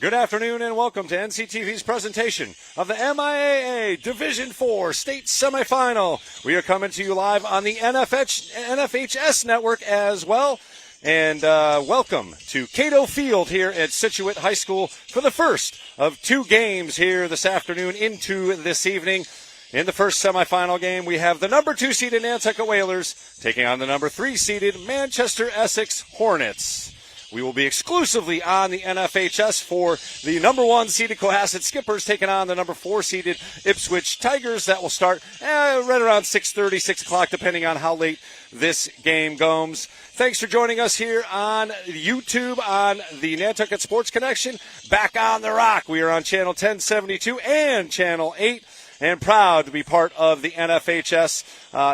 Good afternoon and welcome to NCTV's presentation of the MIAA Division IV State Semifinal. We are coming to you live on the NFHS network as well. And welcome to Cato Field here at Scituate High School for the first of two games here this afternoon into this evening. In the first semifinal game, we have the number 2 seeded Nantucket Whalers taking on the number 3 seeded Manchester Essex Hornets. We will be exclusively on the NFHS for the number 1 seeded Cohasset Skippers taking on the number 4 seeded Ipswich Tigers. That will start right around 6:30, 6 o'clock, depending on how late this game goes. Thanks for joining us here on YouTube on the Nantucket Sports Connection. Back on the Rock. We are on channel 1072 and channel 8. And proud to be part of the NFHS.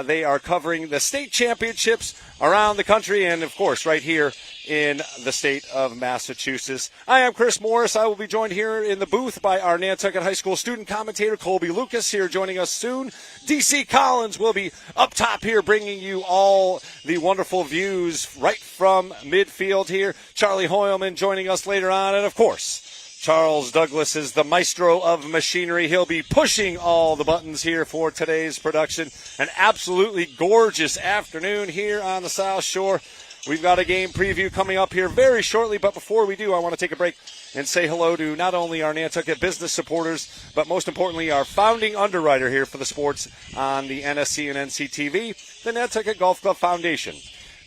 They are covering the state championships around the country and, of course, right here in the state of Massachusetts. I am Chris Morris. I will be joined here in the booth by our Nantucket High School student commentator, Colby Lucas, here joining us soon. DC Collins will be up top here bringing you all the wonderful views right from midfield here. Charlie Hoyleman joining us later on. And, of course, Charles Douglas is the maestro of machinery. He'll be pushing all the buttons here for today's production. An absolutely gorgeous afternoon here on the South Shore. We've got a game preview coming up here very shortly, but before we do, I want to take a break and say hello to not only our Nantucket business supporters, but most importantly, our founding underwriter here for the sports on the NSC and NCTV, the Nantucket Golf Club Foundation.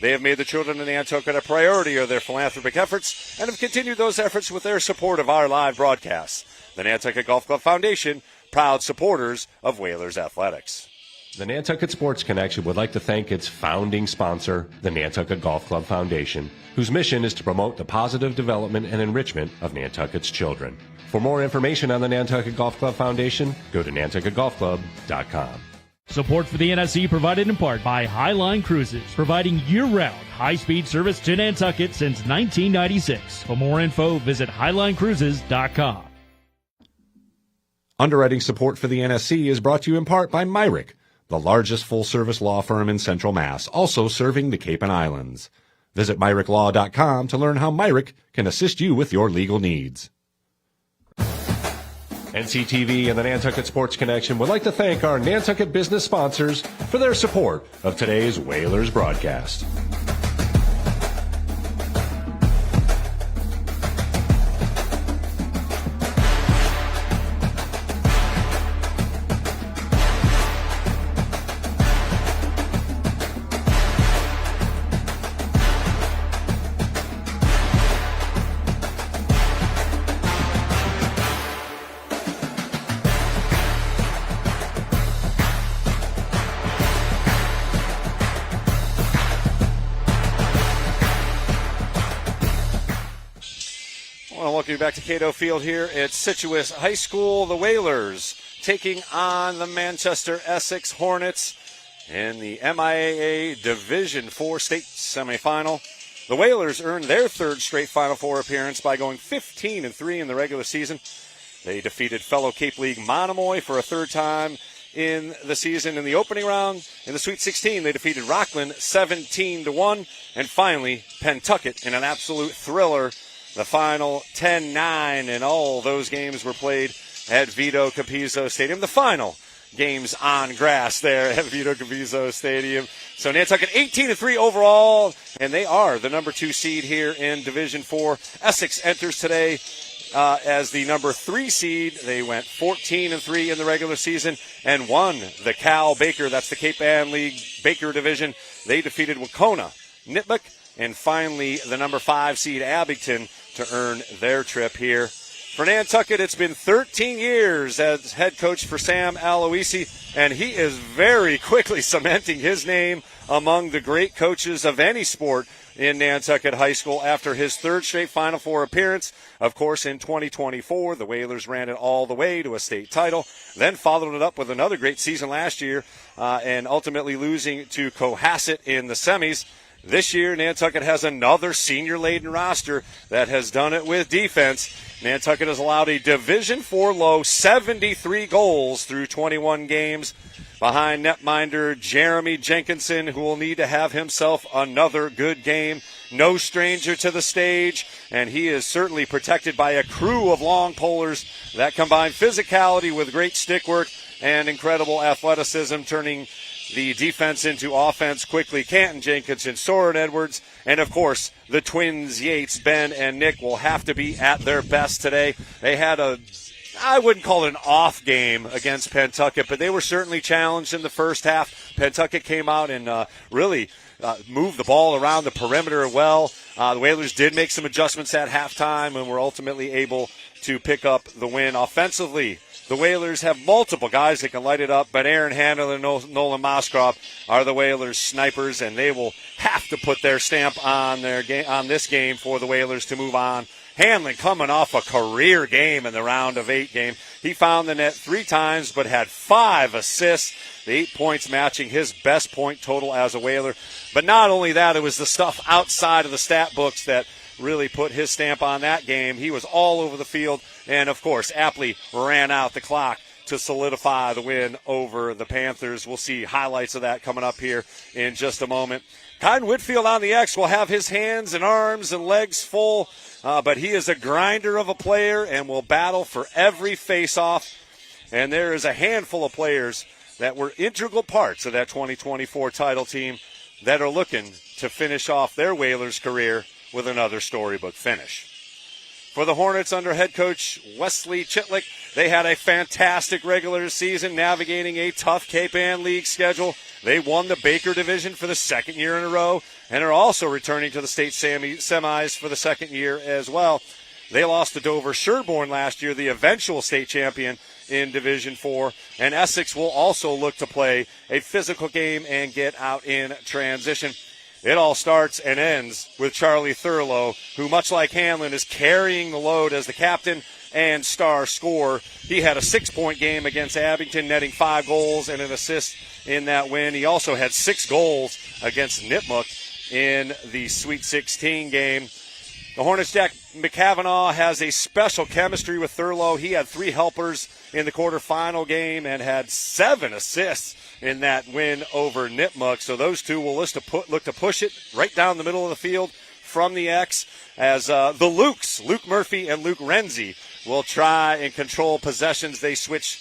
They have made the children of Nantucket a priority of their philanthropic efforts and have continued those efforts with their support of our live broadcasts. The Nantucket Golf Club Foundation, proud supporters of Whalers Athletics. The Nantucket Sports Connection would like to thank its founding sponsor, the Nantucket Golf Club Foundation, whose mission is to promote the positive development and enrichment of Nantucket's children. For more information on the Nantucket Golf Club Foundation, go to nantucketgolfclub.com. Support for the NSC provided in part by Highline Cruises, providing year-round high-speed service to Nantucket since 1996. For more info, visit highlinecruises.com. Underwriting support for the NSC is brought to you in part by Myrick, the largest full-service law firm in Central Mass, also serving the Cape and Islands. Visit MyrickLaw.com to learn how Myrick can assist you with your legal needs. NCTV and the Nantucket Sports Connection would like to thank our Nantucket business sponsors for their support of today's Whalers broadcast. Welcome back to Cato Field here at Scituate High School. The Whalers taking on the Manchester Essex Hornets in the MIAA Division IV state semifinal. The Whalers earned their third straight Final Four appearance by going 15-3 in the regular season. They defeated fellow Cape League Monomoy for a third time in the season. In the opening round, in the Sweet 16, they defeated Rockland 17-1. And finally, Pentucket in an absolute thriller. The final 10-9, and all those games were played at Vito Capizzo Stadium. The final games on grass there at Vito Capizzo Stadium. So Nantucket 18-3 overall, and they are the number 2 seed here in Division 4. Essex enters today as the number 3 seed. They went 14-3 in the regular season and won the Cal Baker. That's the Cape Ann League Baker Division. They defeated Wahconah, Nipmuc, and finally the number 5 seed Abington to earn their trip here. For Nantucket, it's been 13 years as head coach for Sam Aloisi, and he is very quickly cementing his name among the great coaches of any sport in Nantucket High School after his third straight Final Four appearance. Of course, in 2024, the Whalers ran it all the way to a state title, then followed it up with another great season last year, and ultimately losing to Cohasset in the semis. This year, Nantucket has another senior-laden roster that has done it with defense. Nantucket has allowed a Division IV low 73 goals through 21 games behind netminder Jeremy Jenkinson, who will need to have himself another good game. No stranger to the stage, and he is certainly protected by a crew of long polers that combine physicality with great stick work and incredible athleticism, turning the defense into offense quickly. Canton Jenkinson, Soren Edwards, and of course the twins Yates, Ben and Nick, will have to be at their best today. They had I wouldn't call it an off game against Pentucket, but they were certainly challenged in the first half. Pentucket came out and really moved the ball around the perimeter well. The Whalers did make some adjustments at halftime and were ultimately able to pick up the win. Offensively, the Whalers have multiple guys that can light it up, but Aaron Handel and Nolan Moscroft are the Whalers' snipers, and they will have to put their stamp on this game for the Whalers to move on. Hanlon coming off a career game in the round of 8 game. He found the net 3 times but had 5 assists, the 8 points matching his best point total as a Whaler. But not only that, it was the stuff outside of the stat books that really put his stamp on that game. He was all over the field and, of course, aptly ran out the clock to solidify the win over the Panthers. We'll see highlights of that coming up here in just a moment. Kyden Whitfield on the X will have his hands and arms and legs full, but he is a grinder of a player and will battle for every face-off. And there is a handful of players that were integral parts of that 2024 title team that are looking to finish off their Whalers career with another storybook finish. For the Hornets under head coach Wesley Chitlick, they had a fantastic regular season navigating a tough Cape Ann League schedule. They won the Baker Division for the second year in a row and are also returning to the state semis for the second year as well. They lost to Dover Sherborne last year, the eventual state champion in Division 4, and Essex will also look to play a physical game and get out in transition. It all starts and ends with Charlie Thurlow, who, much like Hanlon, is carrying the load as the captain and star scorer. He had a 6-point game against Abington, netting 5 goals and an assist in that win. He also had 6 goals against Nipmuc in the Sweet 16 game. The Hornets' Jack McCavanagh has a special chemistry with Thurlow. He had 3 helpers in the quarterfinal game and had 7 assists in that win over Nipmuc. So those two will look to push it right down the middle of the field from the X, as the Lukes, Luke Murphy and Luke Renzi, will try and control possessions. They switch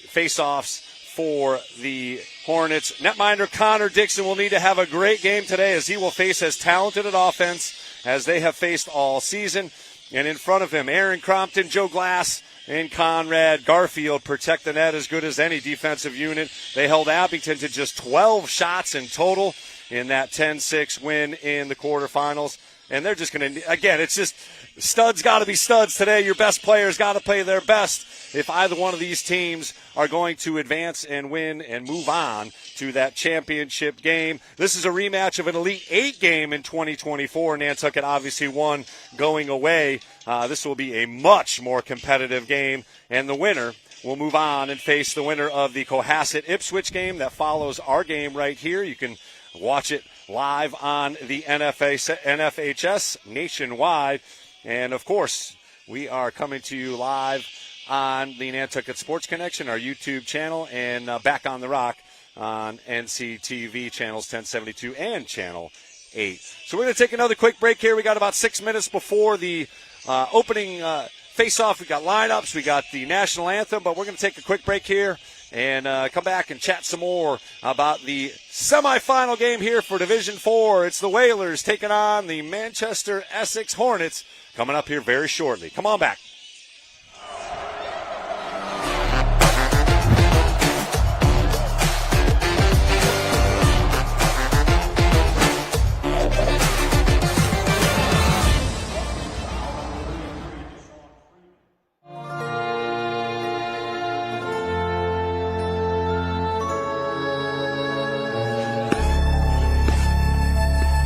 face-offs for the Hornets. Netminder Connor Dixon will need to have a great game today, as he will face as talented an offense as they have faced all season. And in front of him, Aaron Crompton, Joe Glass, and Conrad Garfield protect the net as good as any defensive unit. They held Abington to just 12 shots in total in that 10-6 win in the quarterfinals. And they're just going to, again, it's just studs got to be studs today. Your best players got to play their best if either one of these teams are going to advance and win and move on to that championship game. This is a rematch of an Elite 8 game in 2024. Nantucket obviously won going away. This will be a much more competitive game, and the winner will move on and face the winner of the Cohasset-Ipswich game that follows our game right here. You can watch it live on the NFHS nationwide. And, of course, we are coming to you live on the Nantucket Sports Connection, our YouTube channel, and Back on the Rock on NCTV channels 1072 and channel 8. So we're going to take another quick break here. We got about 6 minutes before the opening face-off. We got lineups. We got the national anthem, but we're going to take a quick break here and come back and chat some more about the semifinal game here for Division 4. It's the Whalers taking on the Manchester Essex Hornets coming up here very shortly. Come on back.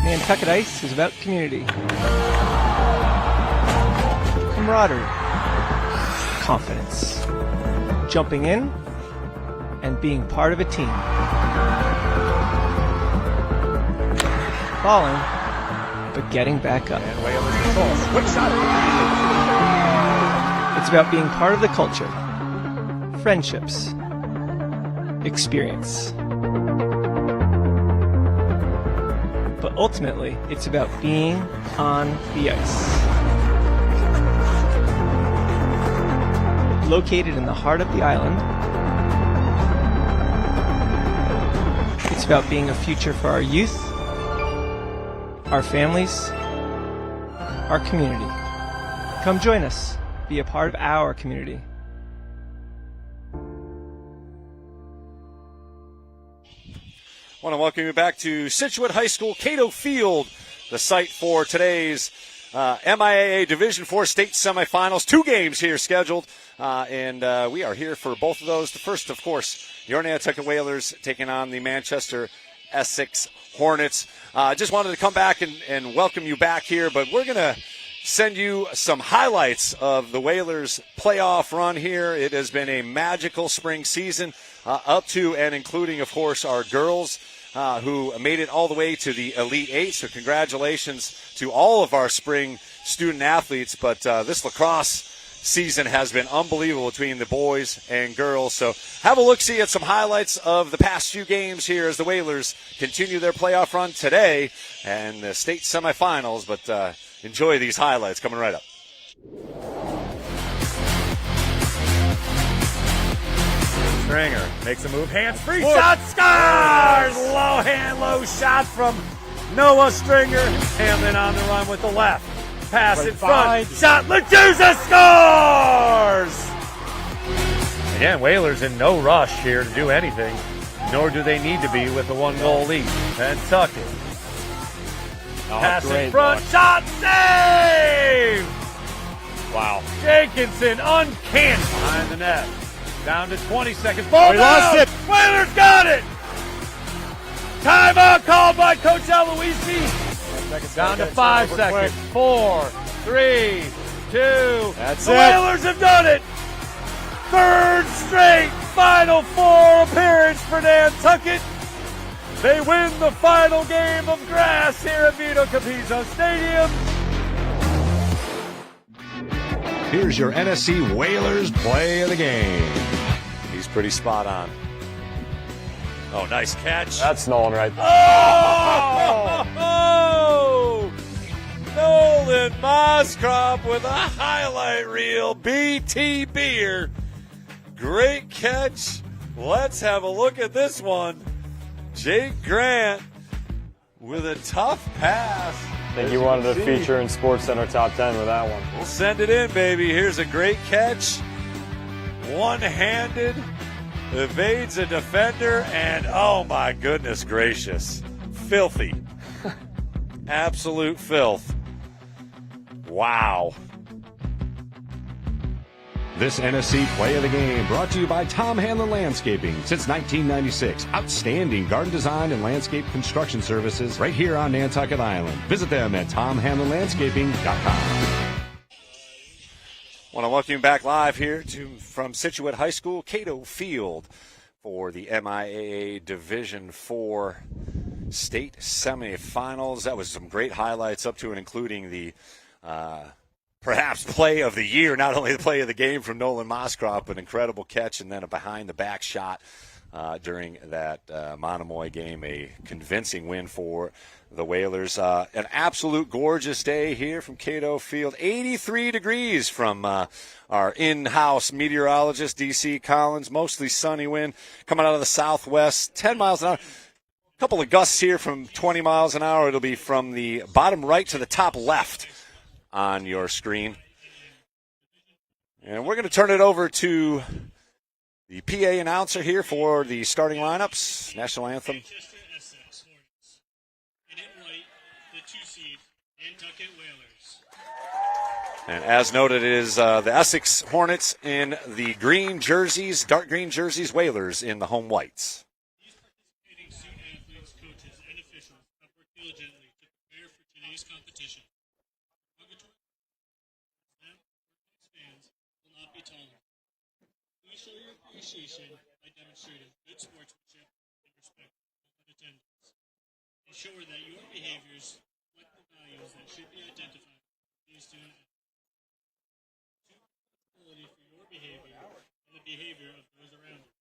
Nantucket Ice is about community, camaraderie, confidence, jumping in, and being part of a team. Falling, but getting back up. And way over the goal. Quick shot. It's about being part of the culture, friendships, experience. But ultimately, it's about being on the ice. Located in the heart of the island, it's about being a future for our youth, our families, our community. Come join us. Be a part of our community. I want to welcome you back to Scituate High School, Cato Field, the site for today's MIAA Division 4 state semifinals. 2 games here scheduled, and we are here for both of those. The first, of course, your Nantucket Whalers taking on the Manchester Essex Hornets. Just wanted to come back and welcome you back here, but we're going to send you some highlights of the Whalers' playoff run here. It has been a magical spring season, up to and including, of course, our girls who made it all the way to the Elite 8. So congratulations to all of our spring student athletes. But this lacrosse season has been unbelievable between the boys and girls. So have a look-see at some highlights of the past few games here as the Whalers continue their playoff run today and the state semifinals. But enjoy these highlights coming right up. Stringer makes a move, hands-free shot, scores! Low hand, low shot from Noah Stringer. Hamlin on the run with the left. Pass in front, shot, Leduza scores! Again, Whalers in no rush here to do anything, nor do they need to be with a 1-goal lead. Pentucket. Pass in front, shot, save! Wow. Jenkinson, uncanny. Behind the net. Down to 20 seconds. Ball down. Lost it. Whalers got it. Timeout called by Coach Aloisi. Down to 5 seconds. 4, 3, 2. That's it. The Whalers have done it. 3rd straight Final Four appearance for Nantucket. They win the final game of grass here at Vito Capizzo Stadium. Here's your NSC Whalers play of the game. He's pretty spot on. Oh, nice catch. That's Nolan right there. Oh! Nolan Moscrop with a highlight reel. BT Beer. Great catch. Let's have a look at this one. Jake Grant with a tough pass. I think you wanted to feature in Sports Center Top 10 with that one. We'll send it in, baby. Here's a great catch. One-handed. Evades a defender, and oh my goodness gracious. Filthy. Absolute filth. Wow. This NSC play of the game brought to you by Tom Hanlon Landscaping since 1996. Outstanding garden design and landscape construction services right here on Nantucket Island. Visit them at tomhanlonlandscaping.com. Want to welcome you back live here from Scituate High School, Cato Field, for the MIAA Division IV state semifinals. That was some great highlights up to and including the perhaps play of the year, not only the play of the game from Nolan Moscrop, but incredible catch and then a behind-the-back shot during that Monomoy game, a convincing win for the Whalers. An absolute gorgeous day here from Cato Field. 83 degrees from our in-house meteorologist, D.C. Collins. Mostly sunny wind coming out of the southwest, 10 miles an hour. A couple of gusts here from 20 miles an hour. It'll be from the bottom right to the top left on your screen. And we're going to turn it over to the PA announcer here for the starting lineups. National anthem. Manchester Essex Hornets. And in white, the 2-seed Nantucket Whalers. And as noted, it is the Essex Hornets in the green jerseys, dark green jerseys, Whalers in the home whites. These participating student athletes, coaches, and officials have worked diligently to prepare for today's competition. Fans will not be tolerated. Please show your appreciation by demonstrating good sportsmanship and respect for attendance. Ensure that your behaviors reflect the values that should be identified with these student athletes. Responsibility for your behavior and the behavior of those around you.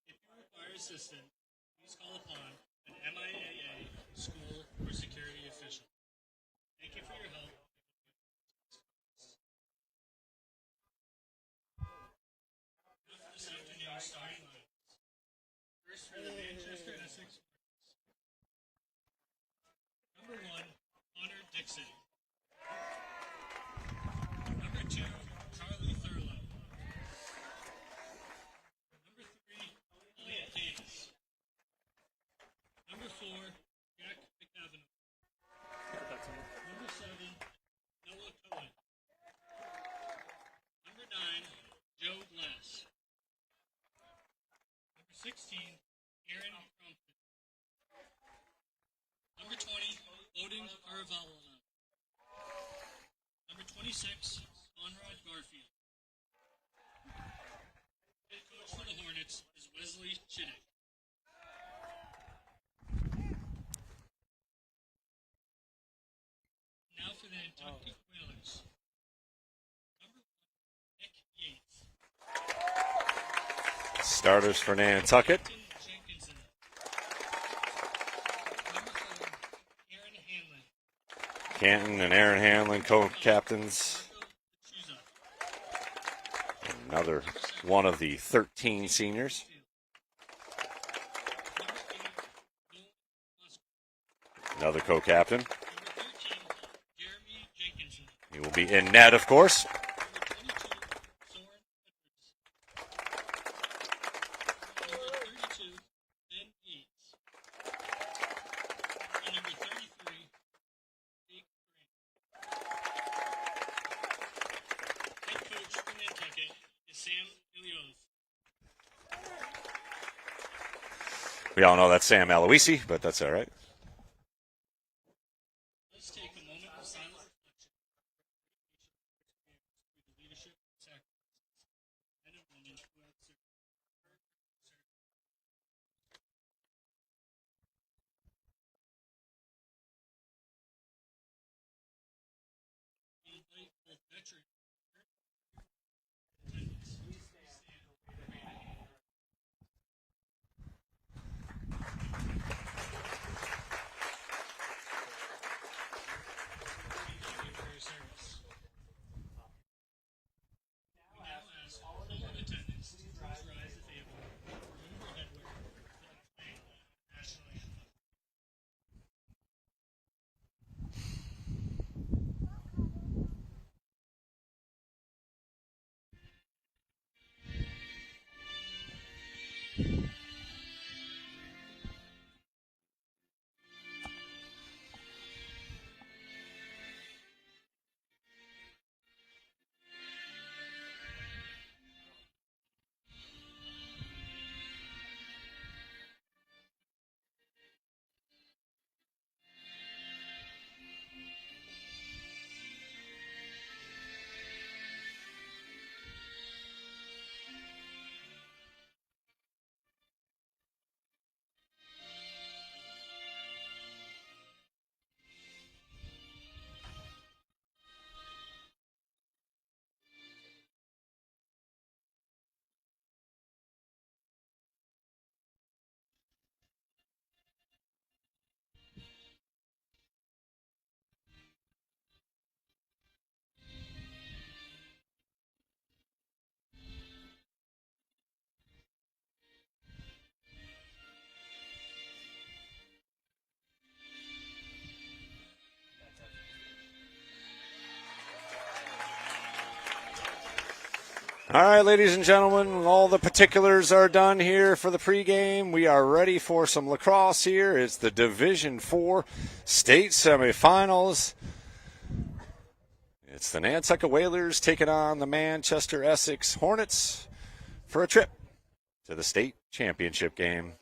If you require assistance, please call upon an MIAA, school, or security official. Thank you for your help. This afternoon's starting lineups. First for the Manchester Essex Hornets. Number 1, Connor Dixon. Number 2, Charlie Thurlow. Number 3, Elliot Davis. Number 4, Jack McAvenant. Number 7, Noah Cohen. Number 9, Joe Glass. Number 16, Aaron Crumpton. Number 20, Odin Caravallo. Number 26, Conrad Garfield. Head coach for the Hornets is Wesley Chittick. Now for the Nantucket Whalers. Number 1, Nick Yates. Starters for Nantucket. Jenkinson. Number 4, Aaron Hanlon. Canton and Aaron Hanlon, co-captains. Chuza. Another one of the 13 seniors. Number 8, Nolan Musker. Another co-captain. Number 13, Jeremy Jenkinson. He will be in net, of course. Number 22, Soren Edwards. Number 32, Ben Yates. And number 33, Jake Grant. Head coach for Nantucket is Sam Ilios. We all know that's Sam Aloisi, but that's all right. Let's take a moment of silent reflection through the leadership and sacrifices of men and women who have served. both veteran for your service. We now ask full attendance to please rise if able. Remove your headwear and play the national anthem. All right, ladies and gentlemen, all the particulars are done here for the pregame. We are ready for some lacrosse here. It's the Division IV state semifinals. It's the Nantucket Whalers taking on the Manchester Essex Hornets for a trip to the state championship game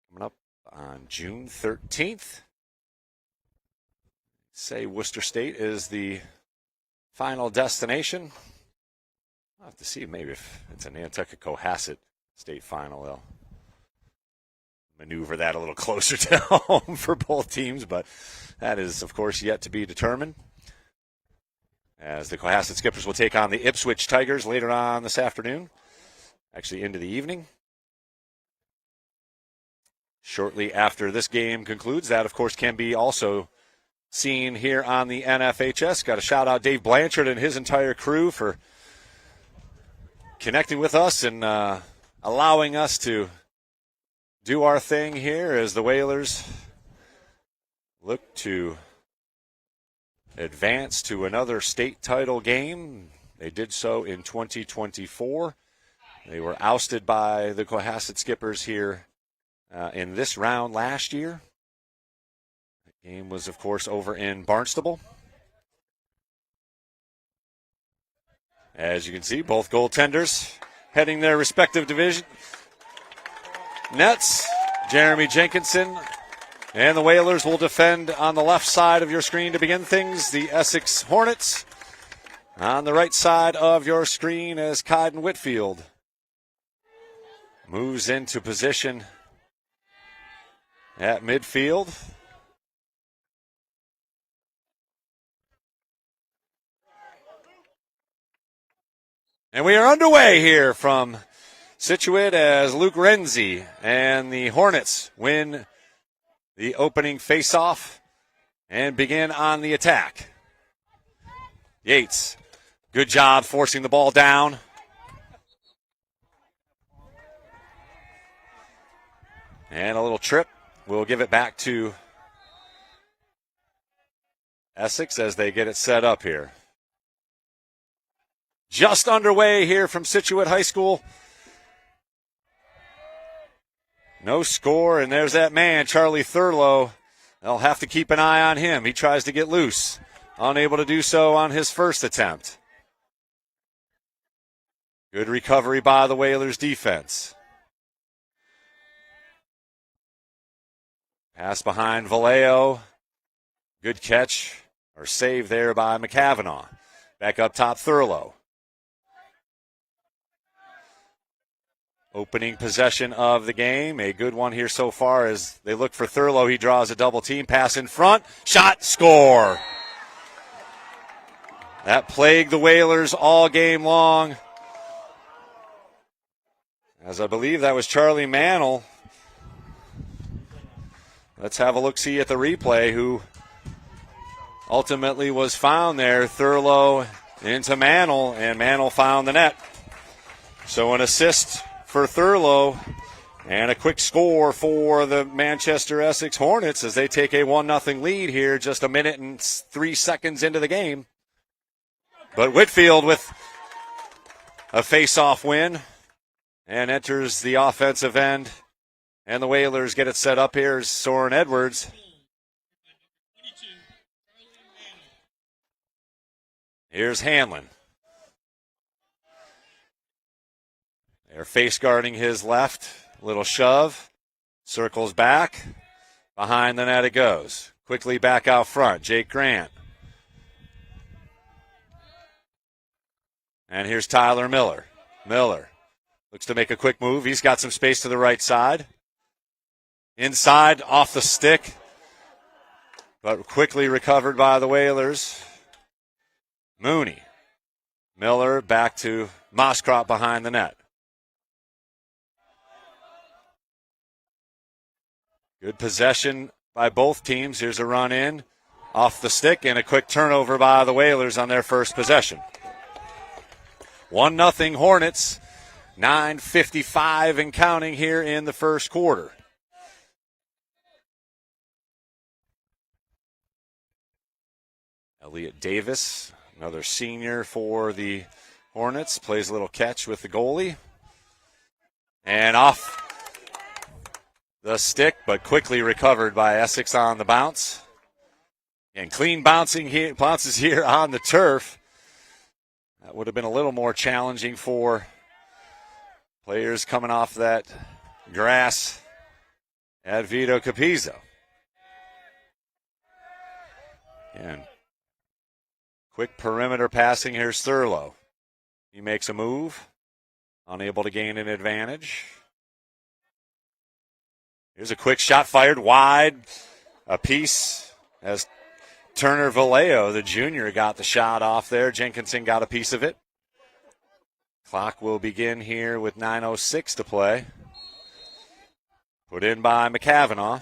coming up on June 13th. Say Worcester State is the final destination. I'll have to see maybe if it's a Nantucket Cohasset state final, they'll maneuver that a little closer to home for both teams, but that is, of course, yet to be determined. As the Cohasset Skippers will take on the Ipswich Tigers later on this afternoon, actually into the evening. Shortly after this game concludes, that, of course, can be also seen here on the NFHS. Got to shout out Dave Blanchard and his entire crew for connecting with us and allowing us to do our thing here as the Whalers look to advance to another state title game. They did so in 2024. They were ousted by the Cohasset Skippers here in this round last year. The game was, of course, over in Barnstable. As you can see, both goaltenders heading their respective division nets. Jeremy Jenkinson and the Whalers will defend on the left side of your screen to begin things. The Essex Hornets on the right side of your screen as Caden Whitfield moves into position at midfield. And we are underway here from Scituate as Luke Renzi and the Hornets win the opening faceoff and begin on the attack. Yates, good job forcing the ball down. And a little trip. We'll give it back to Essex as they get it set up here. Just underway here from Scituate High School. No score, and there's that man, Charlie Thurlow. They'll have to keep an eye on him. He tries to get loose. Unable to do so on his first attempt. Good recovery by the Whalers defense. Pass behind Vallejo. Good catch or save there by McCavanagh. Back up top, Thurlow. Opening possession of the game. A good one here so far as they look for Thurlow. He draws a double team. Pass in front. Shot. Score. that plagued the Whalers all game long. As I believe that was Charlie Mantle. Let's have a look-see at the replay, who ultimately was found there. Thurlow into Mantle, and Mantle found the net. So an assist for Thurlow and a quick score for the Manchester Essex Hornets as they take a 1-0 lead here just a minute and 3 seconds into the game. But Whitfield with a face-off win and enters the offensive end. And the Whalers get it set up here as Soren Edwards. Here's Hanlon. They're face guarding his left. Little shove. Circles back. Behind the net it goes. Quickly back out front. Jake Grant. And here's Tyler Miller. Miller looks to make a quick move. He's got some space to the right side. Inside, off the stick, but quickly recovered by the Whalers. Mooney. Miller back to Moskrop behind the net. Good possession by both teams. Here's a run in, off the stick, and a quick turnover by the Whalers on their first possession. 1-0 Hornets, 9:55 and counting here in the first quarter. Elliot Davis, another senior for the Hornets, plays a little catch with the goalie. And off the stick, but quickly recovered by Essex on the bounce. And clean bounces here on the turf. That would have been a little more challenging for players coming off that grass at Vito Capizzo. And quick perimeter passing. Here's Thurlow. He makes a move. Unable to gain an advantage. Here's a quick shot fired wide. A piece as Turner Vallejo, the junior, got the shot off there. Jenkinson got a piece of it. Clock will begin here with 9:06 to play. Put in by McCavanagh.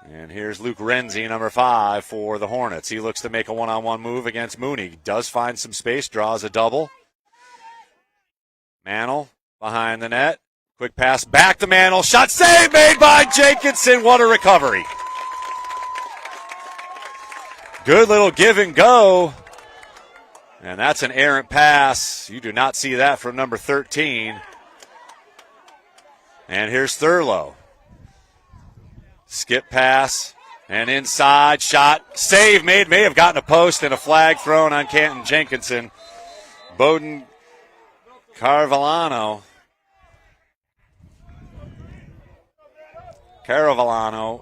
And here's Luke Renzi, number 5 for the Hornets. He looks to make a one-on-one move against Mooney. Does find some space, draws a double. Mantle behind the net. Quick pass back to Mantle. Shot save made by Jenkinson. What a recovery. Good little give and go. And that's an errant pass. You do not see that from number 13. And here's Thurlow. Skip pass, and inside shot. Save made, may have gotten a post and a flag thrown on Canton Jenkinson. Bowden Caravallano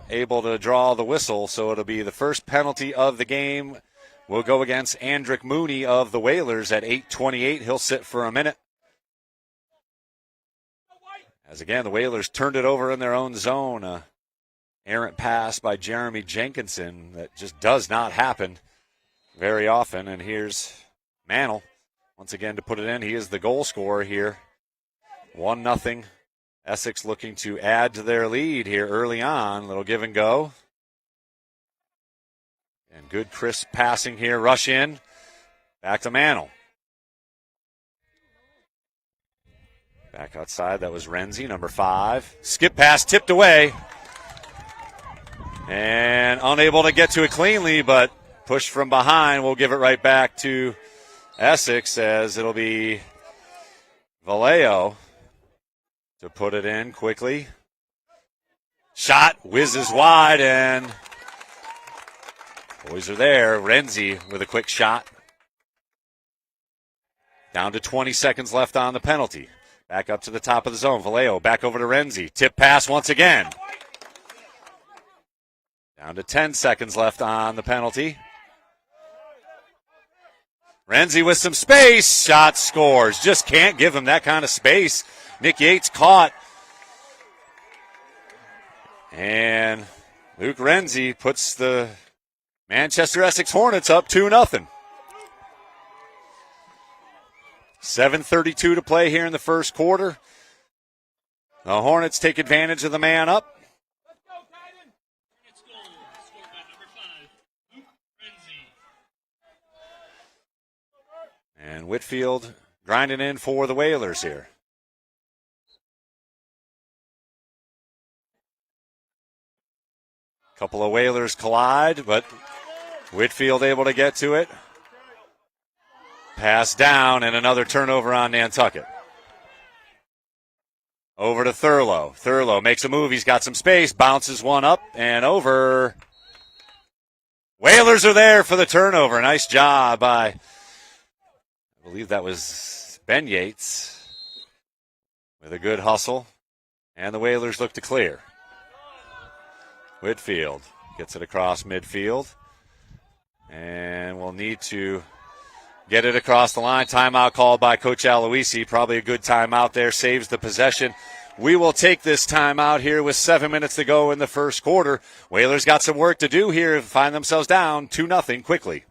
able to draw the whistle, so it'll be the first penalty of the game. Will go against Andrick Mooney of the Whalers at 8:28. He'll sit for a minute. As again, the Whalers turned it over in their own zone. Errant pass by Jeremy Jenkinson that just does not happen very often. And here's Mantle once again to put it in. He is the goal scorer here. 1-0. Essex looking to add to their lead here early on. Little give and go. And good crisp passing here. Rush in. Back to Mantle. Back outside. That was Renzi, number 5. Skip pass tipped away. And unable to get to it cleanly, but pushed from behind. We'll give it right back to Essex as it'll be Vallejo to put it in quickly. Shot whizzes wide, and boys are there. Renzi with a quick shot. Down to 20 seconds left on the penalty. Back up to the top of the zone. Vallejo back over to Renzi. Tip pass once again. Down to 10 seconds left on the penalty. Renzi with some space. Shot scores. Just can't give him that kind of space. Nick Yates caught. And Luke Renzi puts the Manchester Essex Hornets up 2-0. 7:32 to play here in the first quarter. The Hornets take advantage of the man up. Hornets goal, scored by number 5, Luke Renzi. And Whitfield grinding in for the Whalers here. Couple of Whalers collide, but Whitfield able to get to it. Pass down and another turnover on Nantucket. Over to Thurlow. Thurlow makes a move. He's got some space. Bounces one up and over. Whalers are there for the turnover. Nice job by, I believe that was Ben Yates, with a good hustle. And the Whalers look to clear. Whitfield gets it across midfield. And we'll need to get it across the line. Timeout called by Coach Aloisi. Probably a good timeout there. Saves the possession. We will take this timeout here with 7 minutes to go in the first quarter. Whalers got some work to do here. Find themselves down 2-0 quickly.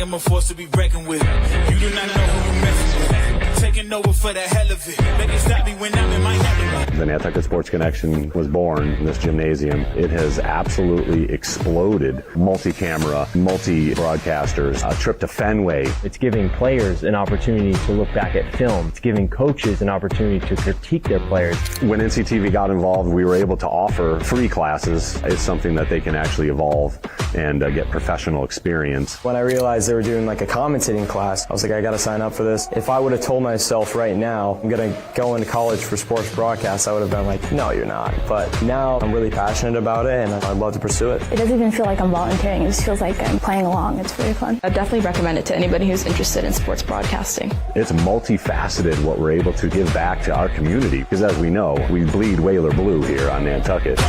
I'm a force to be reckoned with. You do not know who you're messing with. Taking over for the hell of it. They can stop me when I'm in my element. The Nantucket Sports Connection was born in this gymnasium. It has absolutely exploded. Multi-camera, multi-broadcasters, a trip to Fenway. It's giving players an opportunity to look back at film. It's giving coaches an opportunity to critique their players. When NCTV got involved, we were able to offer free classes. It's something that they can actually evolve and get professional experience. When I realized they were doing like a commentating class, I was like, I got to sign up for this. If I would have told myself right now, I'm going to go into college for sports broadcast, I would have been like, no, you're not. But now I'm really passionate about it and I'd love to pursue it. It doesn't even feel like I'm volunteering. It just feels like I'm playing along. It's really fun. I definitely recommend it to anybody who's interested in sports broadcasting. It's multifaceted what we're able to give back to our community, because as we know, we bleed Whaler blue here on Nantucket.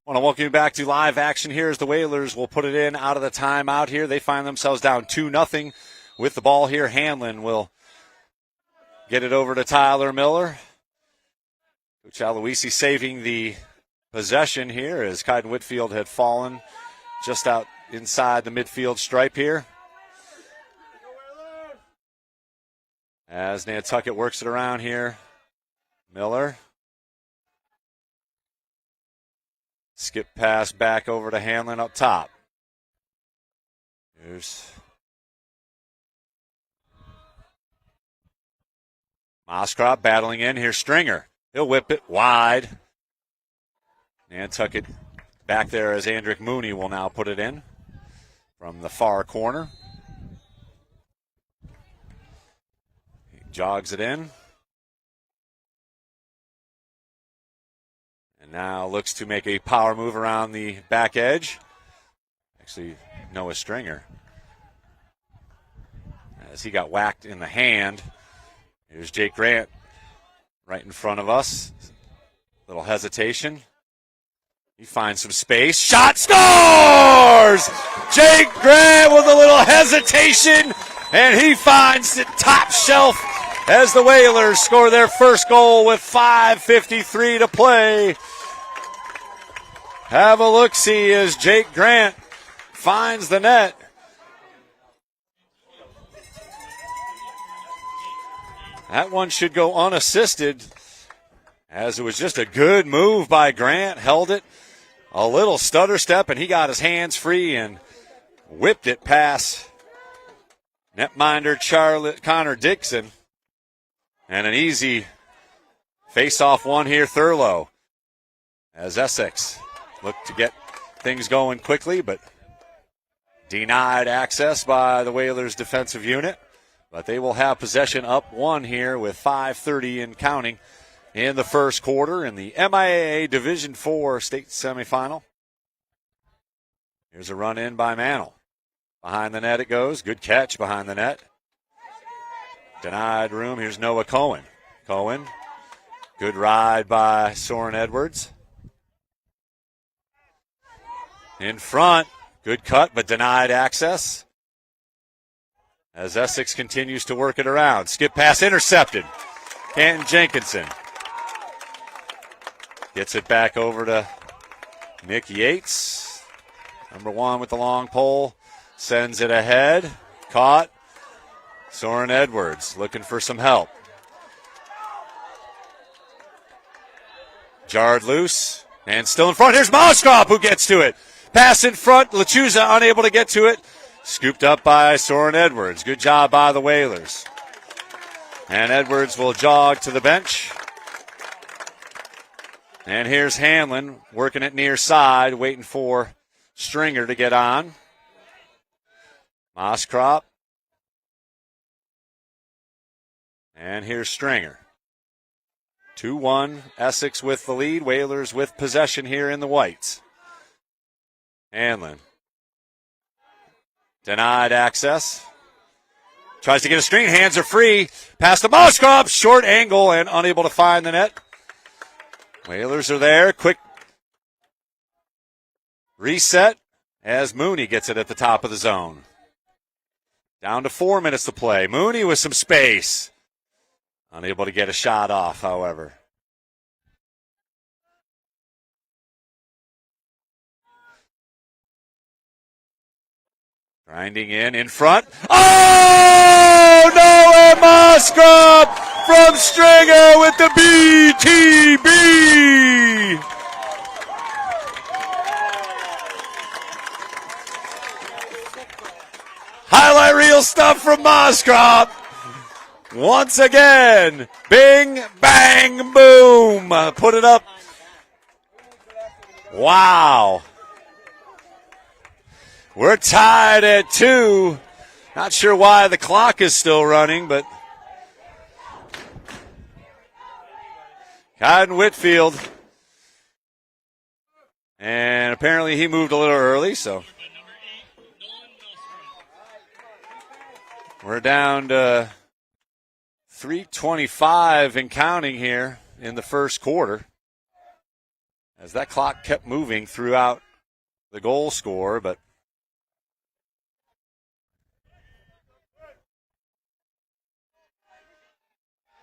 I want to welcome you back to live action here as the Whalers will put it in out of the timeout here. They find themselves down 2-0 with the ball here. Hanlon will get it over to Tyler Miller. Coach Aloisi saving the possession here as Kaiden Whitfield had fallen just out inside the midfield stripe here. As Nantucket works it around here. Miller. Skip pass back over to Hanlon up top. Here's Moskrop battling in. Here's Stringer. He'll whip it wide. Nantucket back there as Andrick Mooney will now put it in from the far corner. He jogs it in. Now looks to make a power move around the back edge. Actually, Noah Stringer. As he got whacked in the hand. Here's Jake Grant right in front of us. Little hesitation. He finds some space. Shot, scores! Jake Grant with a little hesitation. And he finds the top shelf as the Whalers score their first goal with 5:53 to play. Have a look-see as Jake Grant finds the net. That one should go unassisted, as it was just a good move by Grant. Held it, a little stutter step, and he got his hands free and whipped it past netminder Connor Dixon. And an easy face-off one here, Thurlow, as Essex looked to get things going quickly, but denied access by the Whalers defensive unit. But they will have possession up one here with 5:30 and counting in the first quarter in the MIAA Division IV state semifinal. Here's a run in by Mantle. Behind the net it goes. Good catch behind the net. Denied room. Here's Noah Cohen. Cohen. Good ride by Soren Edwards. In front. Good cut, but denied access. As Essex continues to work it around. Skip pass intercepted. Canton Jenkinson gets it back over to Nick Yates. Number 1 with the long pole. Sends it ahead. Caught. Soren Edwards looking for some help. Jarred loose. And still in front. Here's Moskop who gets to it. Pass in front. Lechuza unable to get to it. Scooped up by Soren Edwards. Good job by the Whalers. And Edwards will jog to the bench. And here's Hanlon working it near side, waiting for Stringer to get on. Moskrop. And here's Stringer. 2-1, Essex with the lead. Whalers with possession here in the whites. Hanlon. Denied access. Tries to get a screen. Hands are free. Pass to Moskrop. Short angle and unable to find the net. Whalers are there. Quick reset as Mooney gets it at the top of the zone. Down to 4 minutes to play. Mooney with some space. Unable to get a shot off, however. Grinding in front. Oh! Noah Moskrop from Stringer with the BTB! Highlight reel stuff from Moskrop. Once again, bing, bang, boom. Put it up. Wow. We're tied at 2. Not sure why the clock is still running, but Caden Whitfield. And apparently he moved a little early, so we're down to 3:25 and counting here in the first quarter, as that clock kept moving throughout the goal score, but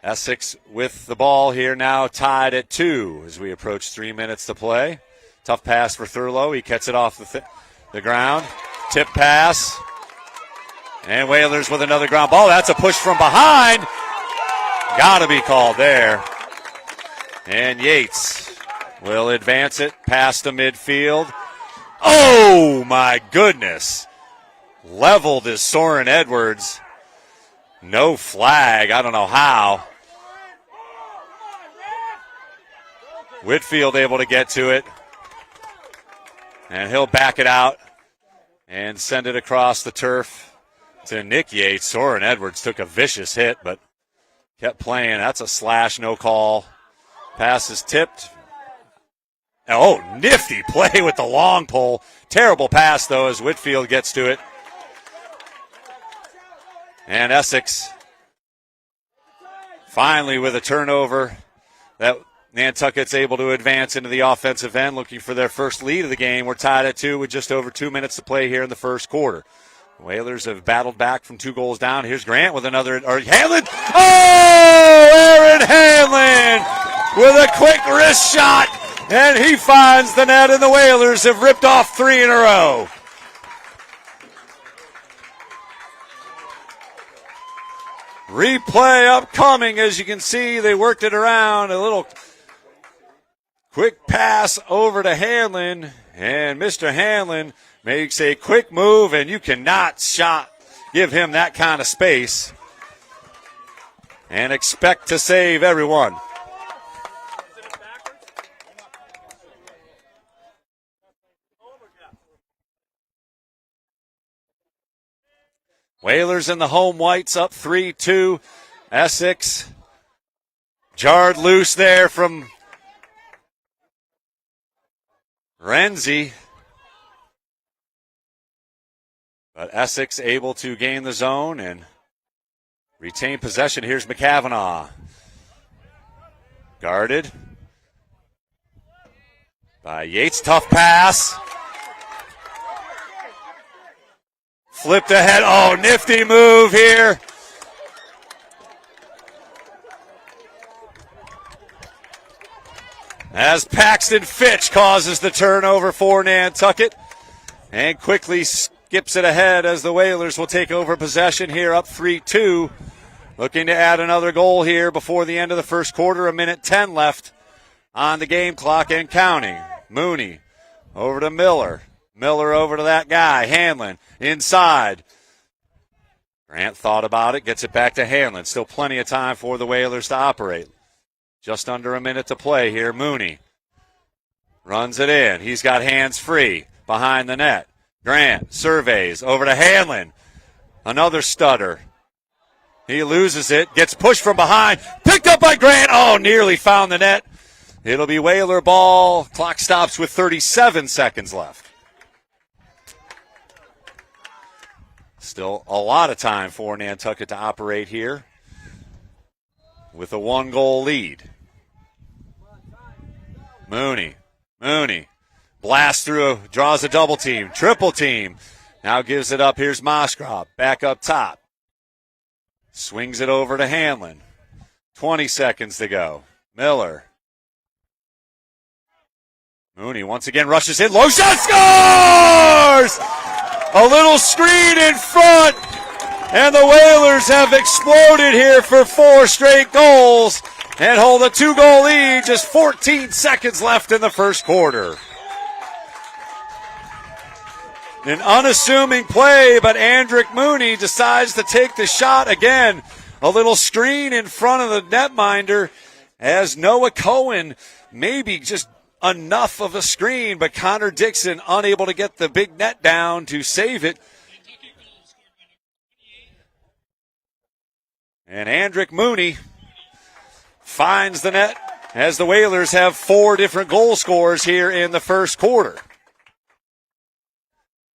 Essex with the ball here now, tied at 2 as we approach 3 minutes to play. Tough pass for Thurlow. He gets it off the ground. Tip pass. And Whalers with another ground ball. That's a push from behind. Got to be called there. And Yates will advance it past the midfield. Oh, my goodness. Leveled is Soren Edwards. No flag. I don't know how. Whitfield able to get to it. And he'll back it out and send it across the turf to Nick Yates. Soren Edwards took a vicious hit, but kept playing. That's a slash, no call. Pass is tipped. Oh, nifty play with the long pole. Terrible pass, though, as Whitfield gets to it. And Essex finally with a turnover that Nantucket's able to advance into the offensive end, looking for their first lead of the game. We're tied at 2 with just over 2 minutes to play here in the first quarter. Whalers have battled back from 2 goals down. Here's Grant with another, or Hanlon. Oh, Aaron Hanlon with a quick wrist shot, and he finds the net, and the Whalers have ripped off 3 in a row. Replay upcoming. As you can see, they worked it around. A little quick pass over to Hanlon, and Mr. Hanlon makes a quick move, and you cannot give him that kind of space and expect to save everyone. Whalers in the home whites up 3-2. Essex jarred loose there from Renzi. But Essex able to gain the zone and retain possession. Here's McCavanagh. Guarded by Yates. Tough pass. Flipped ahead. Oh, nifty move here. As Paxton Fitch causes the turnover for Nantucket and quickly skips it ahead as the Whalers will take over possession here up 3-2. Looking to add another goal here before the end of the first quarter. 1:10 left on the game clock and counting. Mooney over to Miller. Miller over to that guy, Hanlon, inside. Grant thought about it, gets it back to Hanlon. Still plenty of time for the Whalers to operate. Just under a minute to play here. Mooney runs it in. He's got hands free behind the net. Grant surveys over to Hanlon. Another stutter. He loses it, gets pushed from behind. Picked up by Grant. Oh, nearly found the net. It'll be Whaler ball. Clock stops with 37 seconds left. Still a lot of time for Nantucket to operate here with a 1-goal lead. Mooney blasts through, draws a double team, triple team. Now gives it up. Here's Moskrop back up top. Swings it over to Hanlon. 20 seconds to go. Miller. Mooney once again rushes in. Low shot, scores! A little screen in front. And the Whalers have exploded here for 4 straight goals and hold a 2-goal lead. Just 14 seconds left in the first quarter. An unassuming play, but Andrick Mooney decides to take the shot again. A little screen in front of the netminder as Noah Cohen maybe just enough of a screen, but Connor Dixon unable to get the big net down to save it. And Andrick Mooney finds the net as the Whalers have 4 different goal scorers here in the first quarter.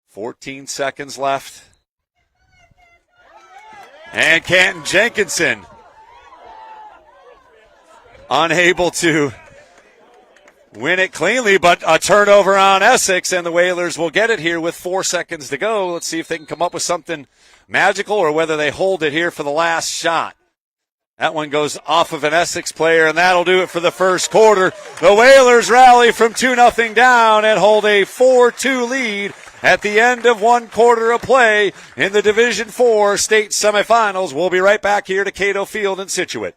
14 seconds left. And Canton Jenkinson unable to win it cleanly, but a turnover on Essex, and the Whalers will get it here with 4 seconds to go. Let's see if they can come up with something magical or whether they hold it here for the last shot. That one goes off of an Essex player, and that'll do it for the first quarter. The Whalers rally from 2-0 down and hold a 4-2 lead at the end of 1 quarter of play in the Division IV state semifinals. We'll be right back here to Cato Field in Scituate.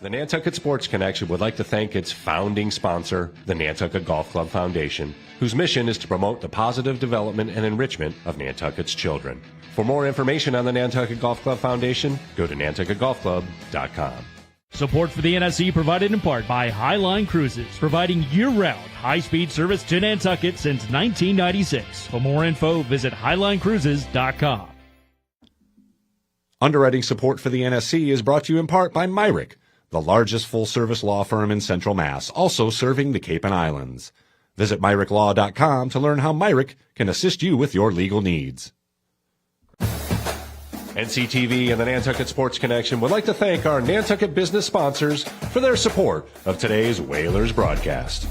The Nantucket Sports Connection would like to thank its founding sponsor, the Nantucket Golf Club Foundation, whose mission is to promote the positive development and enrichment of Nantucket's children. For more information on the Nantucket Golf Club Foundation, go to nantucketgolfclub.com. Support for the NSC provided in part by Highline Cruises, providing year-round high-speed service to Nantucket since 1996. For more info, visit highlinecruises.com. Underwriting support for the NSC is brought to you in part by Myrick, the largest full-service law firm in Central Mass, also serving the Cape and Islands. Visit MyrickLaw.com to learn how Myrick can assist you with your legal needs. NCTV and the Nantucket Sports Connection would like to thank our Nantucket business sponsors for their support of today's Whalers broadcast.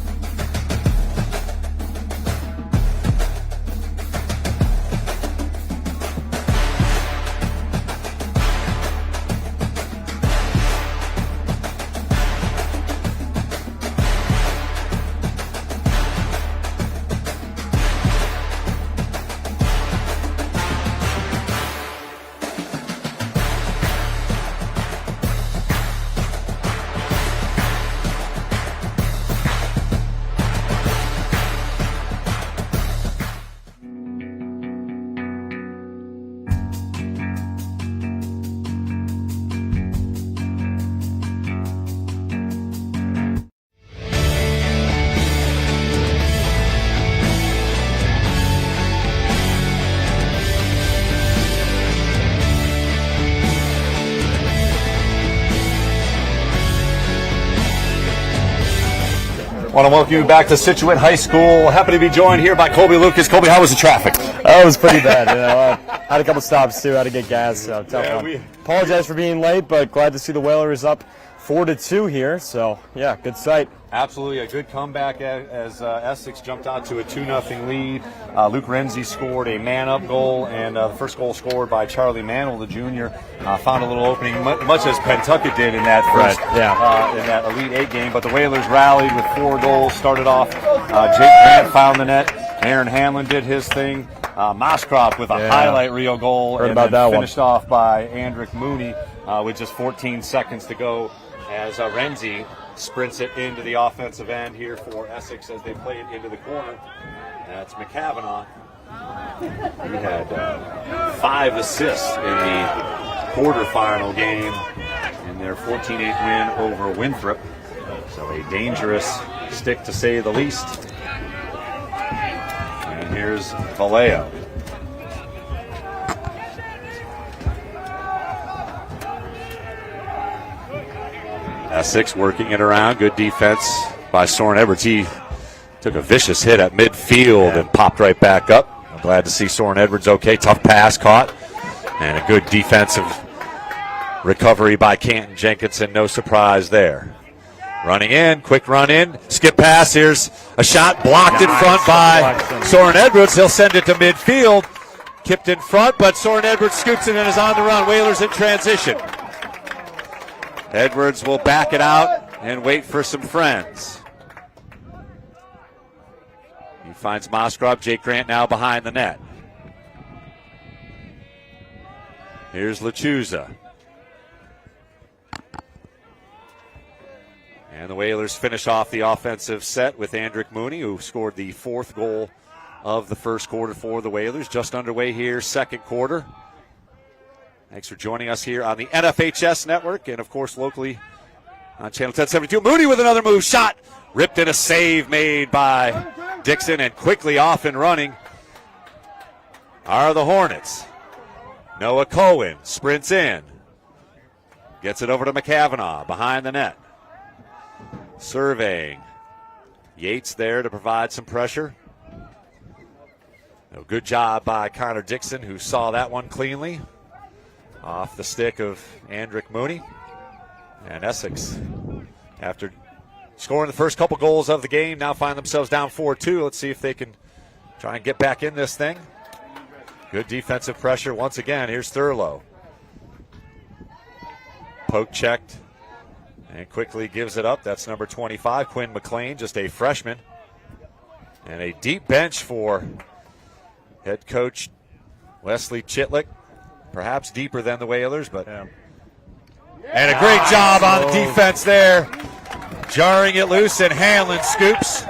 Want to welcome you back to Scituate High School. Happy to be joined here by Colby Lucas. Colby, how was the traffic? Oh, it was pretty bad. I had a couple stops too. Had to get gas. So apologize for being late, but glad to see the Whalers up 4-2 here. So yeah, good sight. Absolutely, a good comeback as Essex jumped out to a 2-0 lead. Luke Renzi scored a man-up goal, and the first goal scored by Charlie Mantle, the junior, found a little opening, much as Pentucket did in that first, in that Elite 8 game. But the Whalers rallied with 4 goals. Started off, Jake Grant found the net. Aaron Hanlon did his thing. Moskroff with a highlight reel goal, and then finished off by Andrick Mooney with just 14 seconds to go as Renzi sprints it into the offensive end here for Essex as they play it into the corner. That's McCavanagh. He had 5 assists in the quarterfinal game in their 14-8 win over Winthrop. So a dangerous stick to say the least. And here's Vallejo. Essex working it around. Good defense by Soren Edwards. He took a vicious hit at midfield and popped right back up. I'm glad to see Soren Edwards okay. Tough pass caught. And a good defensive recovery by Canton Jenkinson. No surprise there. Running in, quick run in, skip pass. Here's a shot blocked in front by Soren Edwards. He'll send it to midfield. Kipped in front, but Soren Edwards scoops it and is on the run. Whalers in transition. Edwards will back it out and wait for some friends. He finds Moskroff. Jake Grant now behind the net. Here's Lechuza. And the Whalers finish off the offensive set with Andrick Mooney, who scored the 4th goal of the first quarter for the Whalers. Just underway here, second quarter. Thanks for joining us here on the NFHS network and, of course, locally on Channel 1072. Mooney with another move. Shot ripped in, a save made by Dixon, and quickly off and running are the Hornets. Noah Cohen sprints in. Gets it over to McCavanagh behind the net. Surveying. Yates there to provide some pressure. A good job by Connor Dixon, who saw that one cleanly. Off the stick of Andrick Mooney. And Essex, after scoring the first couple goals of the game, now find themselves down 4-2. Let's see if they can try and get back in this thing. Good defensive pressure once again. Here's Thurlow. Poke checked and quickly gives it up. That's number 25, Quinn McLean, just a freshman. And a deep bench for head coach Wesley Chitlick. Perhaps deeper than the Whalers, but and a great job on the defense there, jarring it loose, and Hanlon scoops,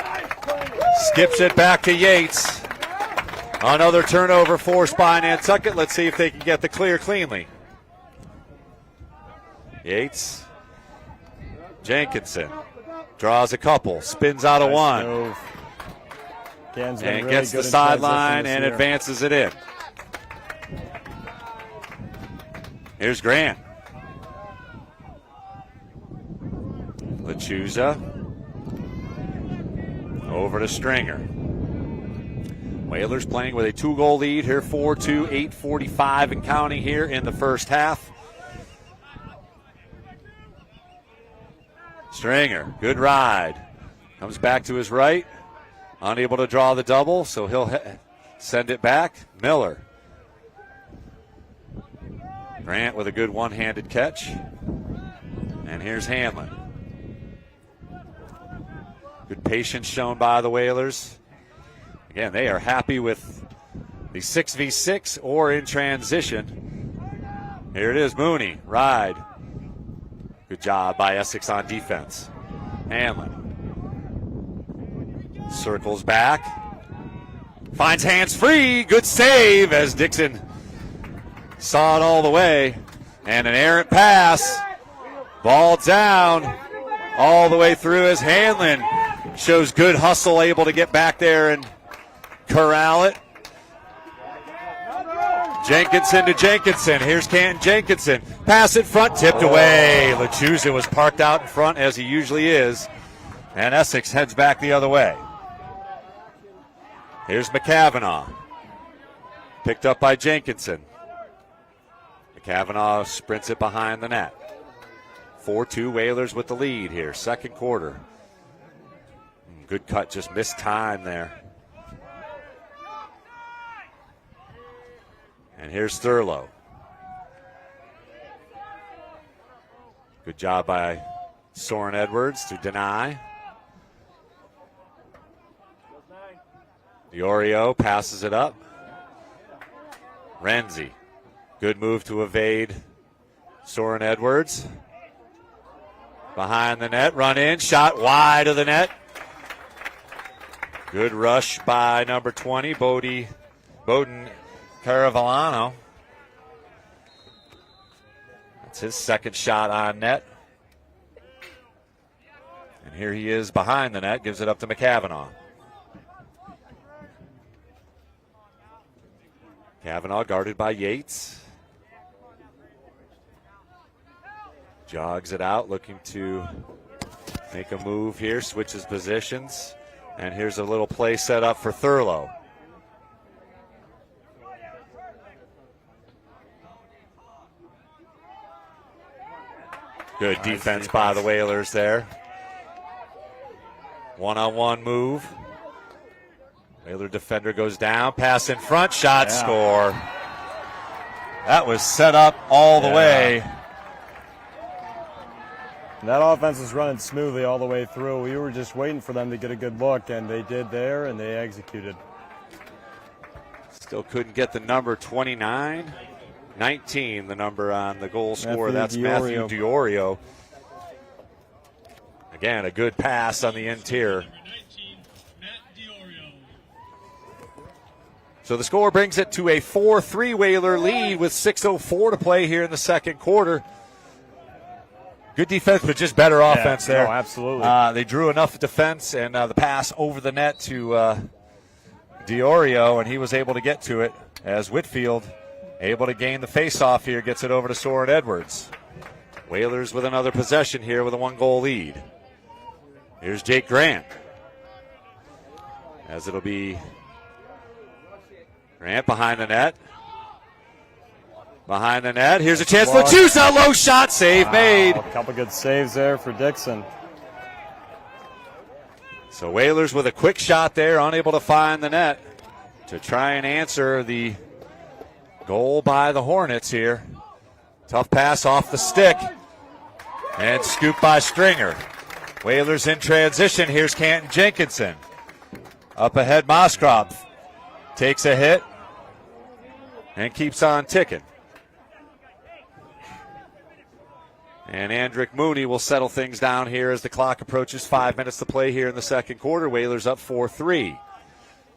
skips it back to Yates. Another turnover forced by Nantucket. Let's see if they can get the clear cleanly. Yates, Jenkinson draws a couple, spins out of one, and gets the sideline and advances it in. Here's Grant. Lechuza. Over to Stringer. Whalers playing with a 2-goal lead here, 4-2, 8:45 and counting here in the first half. Stringer, good ride. Comes back to his right. Unable to draw the double, so he'll send it back. Miller. Grant with a good one-handed catch. And here's Hanlon. Good patience shown by the Whalers. Again, they are happy with the 6v6 or in transition. Here it is, Mooney, ride. Good job by Essex on defense. Hanlon. Circles back. Finds hands free. Good save as Dixon saw it all the way. And an errant pass. Ball down all the way through as Hanlon shows good hustle, able to get back there and corral it. Jenkinson to Jenkinson. Here's Canton Jenkinson. Pass in front, tipped away. Lechuza was parked out in front as he usually is. And Essex heads back the other way. Here's McCavanagh. Picked up by Jenkinson. McCavanagh sprints it behind the net. 4-2 Whalers with the lead here, second quarter. Good cut, just missed time there. And here's Thurlow. Good job by Soren Edwards to deny. Diorio passes it up. Renzi. Good move to evade Soren Edwards. Behind the net, run in, shot wide of the net. Good rush by number 20, Bowden Caravallano. That's his second shot on net. And here he is behind the net, gives it up to McCavanagh. Cavanaugh guarded by Yates. Jogs it out, looking to make a move here, switches positions. And here's a little play set up for Thurlow. Good defense by the Whalers there. One-on-one move. Whaler defender goes down, pass in front, shot, score. That was set up all the way. And that offense is running smoothly all the way through. We were just waiting for them to get a good look, and they did there, and they executed. Still couldn't get the number 29. 19, the number on the goal scorer. That's Matthew Diorio. Again, a good pass on the interior. So the score brings it to a 4-3 Whaler lead with 6:04 to play here in the second quarter. Good defense, but just better offense there. No, absolutely. They drew enough defense, and the pass over the net to Diorio, and he was able to get to it as Whitfield able to gain the faceoff here, gets it over to Soren Edwards. Whalers with another possession here with a 1-goal lead. Here's Jake Grant. As it'll be Grant behind the net. Behind the net. Here's a chance. Lachusa, low shot, save made. A couple good saves there for Dixon. So Whalers with a quick shot there, unable to find the net to try and answer the goal by the Hornets here. Tough pass off the stick. And scooped by Stringer. Whalers in transition. Here's Canton Jenkinson. Up ahead, Moskrop takes a hit and keeps on ticking. And Andrick Mooney will settle things down here as the clock approaches 5 minutes to play here in the second quarter. Whalers up 4-3.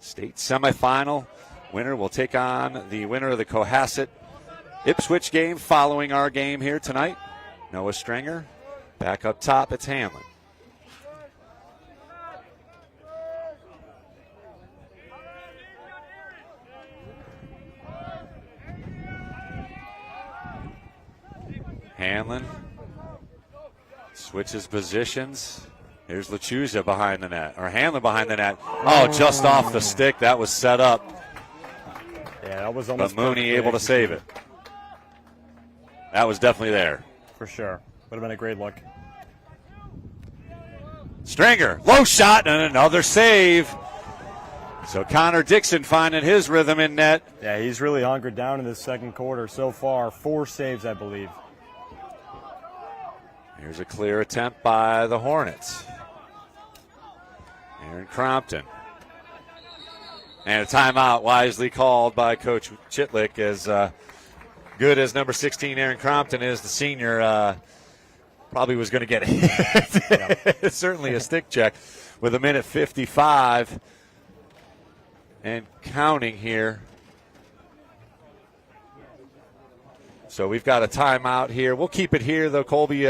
State semifinal winner will take on the winner of the Cohasset Ipswich game following our game here tonight. Noah Stringer. Back up top, it's Hanlon. Hanlon switches positions. Here's Lachusa behind the net, or Hanlon behind the net. Oh, just off the stick. That was set up. Yeah, that was almost. But Mooney able to save it. That was definitely there. For sure. Would have been a great look. Stringer, low shot, and another save. So Connor Dixon finding his rhythm in net. Yeah, he's really hunkered down in this second quarter so far. 4 saves, I believe. Here's a clear attempt by the Hornets. Aaron Crompton. And a timeout wisely called by Coach Chitlick. As good as number 16 Aaron Crompton is, the senior probably was going to get a hit. Certainly a stick check with 1:55 and counting here. So we've got a timeout here. We'll keep it here, though, Colby.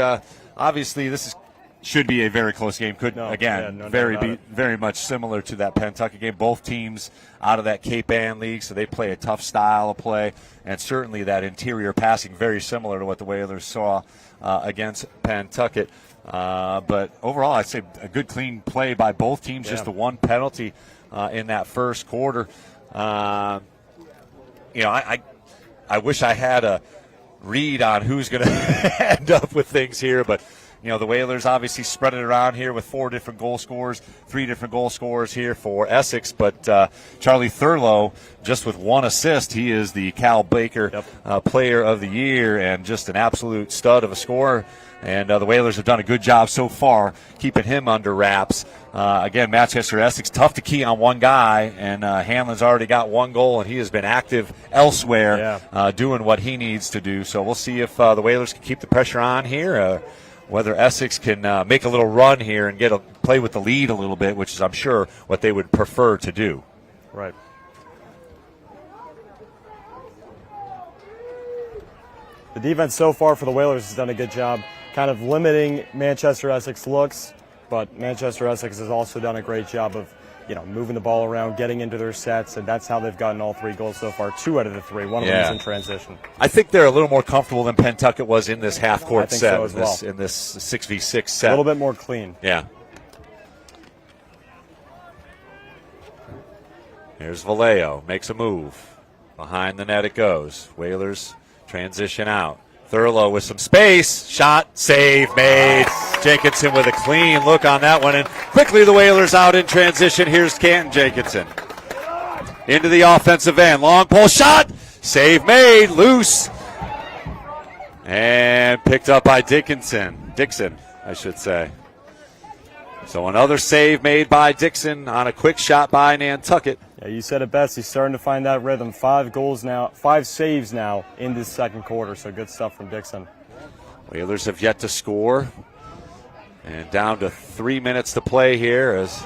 Obviously, this is should be a very close game. Very much similar to that Pentucket game. Both teams out of that Cape Ann League, so they play a tough style of play, and certainly that interior passing very similar to what the Whalers saw against Pentucket. But overall, I'd say a good, clean play by both teams. Just the one penalty in that first quarter. I wish I had a read on who's going to end up with things here, but the Whalers obviously spread it around here with 4 different goal scorers, 3 different goal scorers here for Essex, but Charlie Thurlow just with 1 assist. He is the Cal Baker Player of the Year and just an absolute stud of a scorer. And the Whalers have done a good job so far keeping him under wraps. Again, Manchester Essex, tough to key on one guy, and Hanlon's already got 1 goal, and he has been active elsewhere doing what he needs to do. So we'll see if the Whalers can keep the pressure on here, whether Essex can make a little run here and play with the lead a little bit, which is, I'm sure, what they would prefer to do. Right. The defense so far for the Whalers has done a good job kind of limiting Manchester Essex looks, but Manchester Essex has also done a great job of, moving the ball around, getting into their sets, and that's how they've gotten all 3 goals so far. 2 out of the 3. One of them is in transition. I think they're a little more comfortable than Pentucket was in this half-court set, so as well. in this 6v6 set. A little bit more clean. Yeah. Here's Vallejo, makes a move. Behind the net it goes. Whalers transition out. Thurlow with some space. Shot, save, made. Jenkinson with a clean look on that one. And quickly the Whalers out in transition. Here's Canton Jenkinson. Into the offensive end. Long pole shot. Save made. Loose. And picked up by Dixon, I should say. So another save made by Dixon on a quick shot by Nantucket. Yeah, you said it best. He's starting to find that rhythm. 5 saves now in this second quarter, so good stuff from Dixon. Whalers have yet to score. And down to 3 minutes to play here as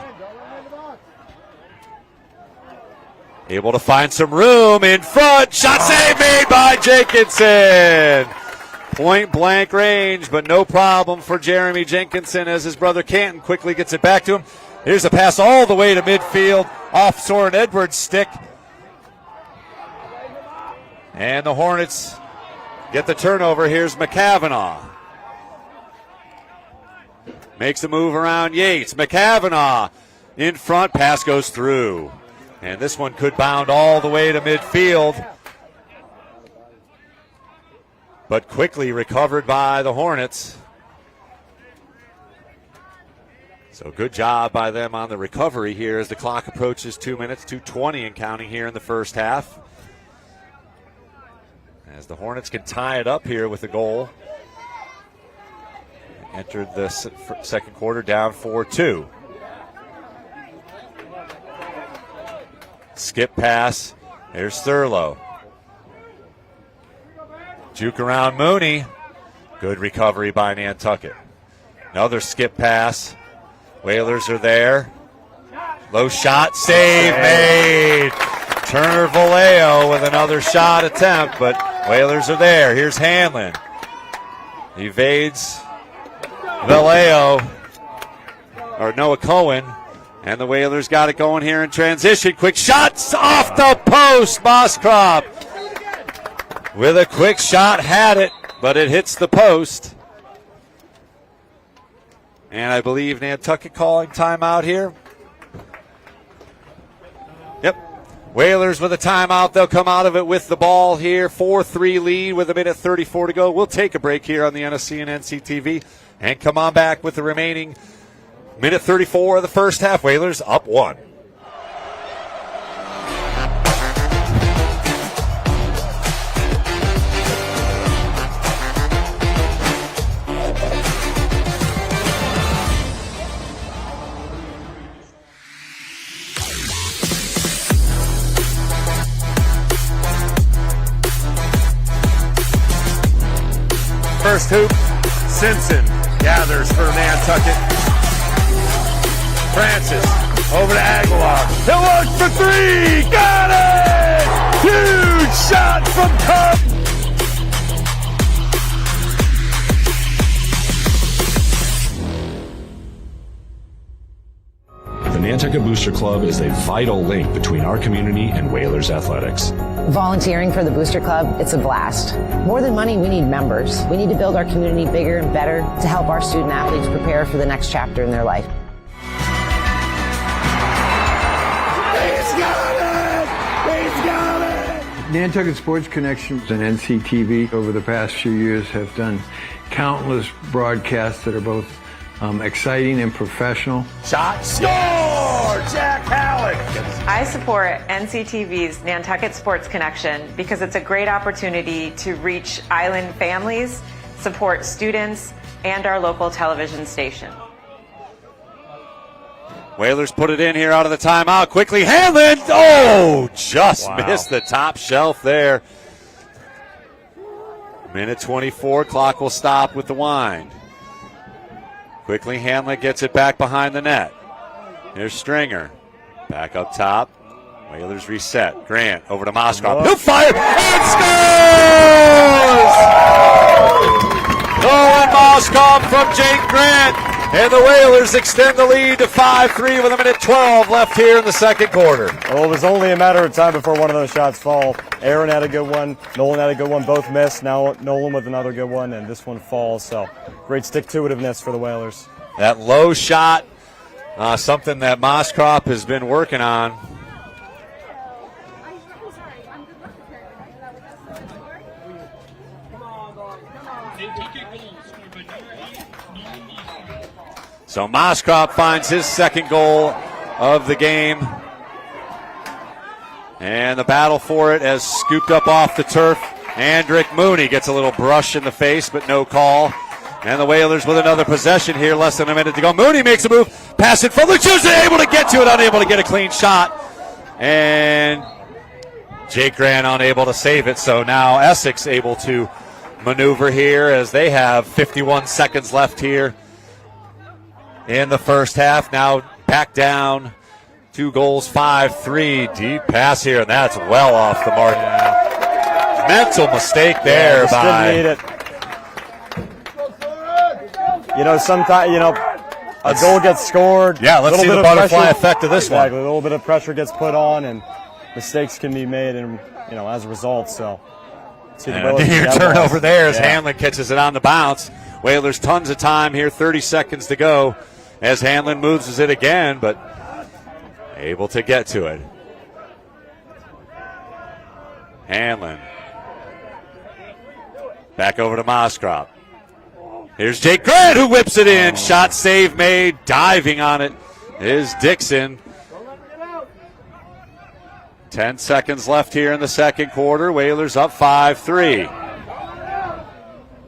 able to find some room in front. Shot save made by Jenkinson. Point blank range, but no problem for Jeremy Jenkinson as his brother Canton quickly gets it back to him. Here's a pass all the way to midfield off Soren Edwards' stick. And the Hornets get the turnover. Here's McCavanagh. Makes a move around Yates. McCavanagh in front. Pass goes through. And this one could bound all the way to midfield. But quickly recovered by the Hornets. So good job by them on the recovery here as the clock approaches 2 minutes, 2:20 and counting here in the first half. As the Hornets can tie it up here with a goal. Entered the second quarter down 4-2. Skip pass. There's Thurlow. Juke around Mooney. Good recovery by Nantucket. Another skip pass. Whalers are there. Low shot, save made. Turner Vallejo with another shot attempt, but Whalers are there. Here's Hanlon. Evades Vallejo, or Noah Cohen, and the Whalers got it going here in transition. Quick shots off the post. Moskrop with a quick shot, had it, but it hits the post. And I believe Nantucket calling timeout here. Yep. Whalers with a timeout. They'll come out of it with the ball here. 4-3 lead with 1:34 to go. We'll take a break here on the NSC and NCTV and come on back with the remaining 1:34 of the first half. Whalers up 1. First hoop, Simpson gathers for Nantucket. Francis over to Aguilar. He'll look for 3. Got it! Huge shot from Cup. Nantucket Booster Club is a vital link between our community and Whalers athletics. Volunteering for the Booster Club, it's a blast. More than money, we need members. We need to build our community bigger and better to help our student athletes prepare for the next chapter in their life. Nantucket Sports Connections and NCTV over the past few years have done countless broadcasts that are both exciting and professional. Shot, score! Jack Halleck! I support NCTV's Nantucket Sports Connection because it's a great opportunity to reach island families, support students, and our local television station. Whalers put it in here out of the timeout. Quickly, Hanlon! Oh, just missed the top shelf there. Minute 24, clock will stop with the wind. Quickly, Hanlon gets it back behind the net. Here's Stringer. Back up top. Whalers reset. Grant over to Moskov. He'll fire and scores! Nolan Moskov from Jake Grant. And the Whalers extend the lead to 5-3 with a minute 12 left here in the second quarter. Well, it was only a matter of time before one of those shots fall. Aaron had a good one. Nolan had a good one. Both missed. Now Nolan with another good one, and this one falls. So great stick-to-itiveness for the Whalers. That low shot, something that Moskov has been working on. So Moskov finds his second goal of the game. And the battle for it has scooped up off the turf. Andrick Mooney gets a little brush in the face, but no call. And the Whalers with another possession here, less than a minute to go. Mooney makes a move, pass it from Lucius, able to get to it, unable to get a clean shot. And Jake Grant unable to save it, so now Essex able to maneuver here as they have 51 seconds left here in the first half. Now back down, 2 goals, 5-3. Deep pass here, and that's well off the mark. Yeah. Mental mistake there by. Didn't need it. You know, sometimes, a goal gets scored. Yeah, let's see the butterfly effect of this one. Exactly, a little bit of pressure gets put on, and mistakes can be made, and as a result. So, your turnover there as Hanlon catches it on the bounce. Whalers tons of time here, 30 seconds to go as Hanlon moves it again, but able to get to it. Hanlon. Back over to Moskov. Here's Jake Grant who whips it in. Shot save made. Diving on it is Dixon. 10 seconds left here in the second quarter. Whalers up 5-3.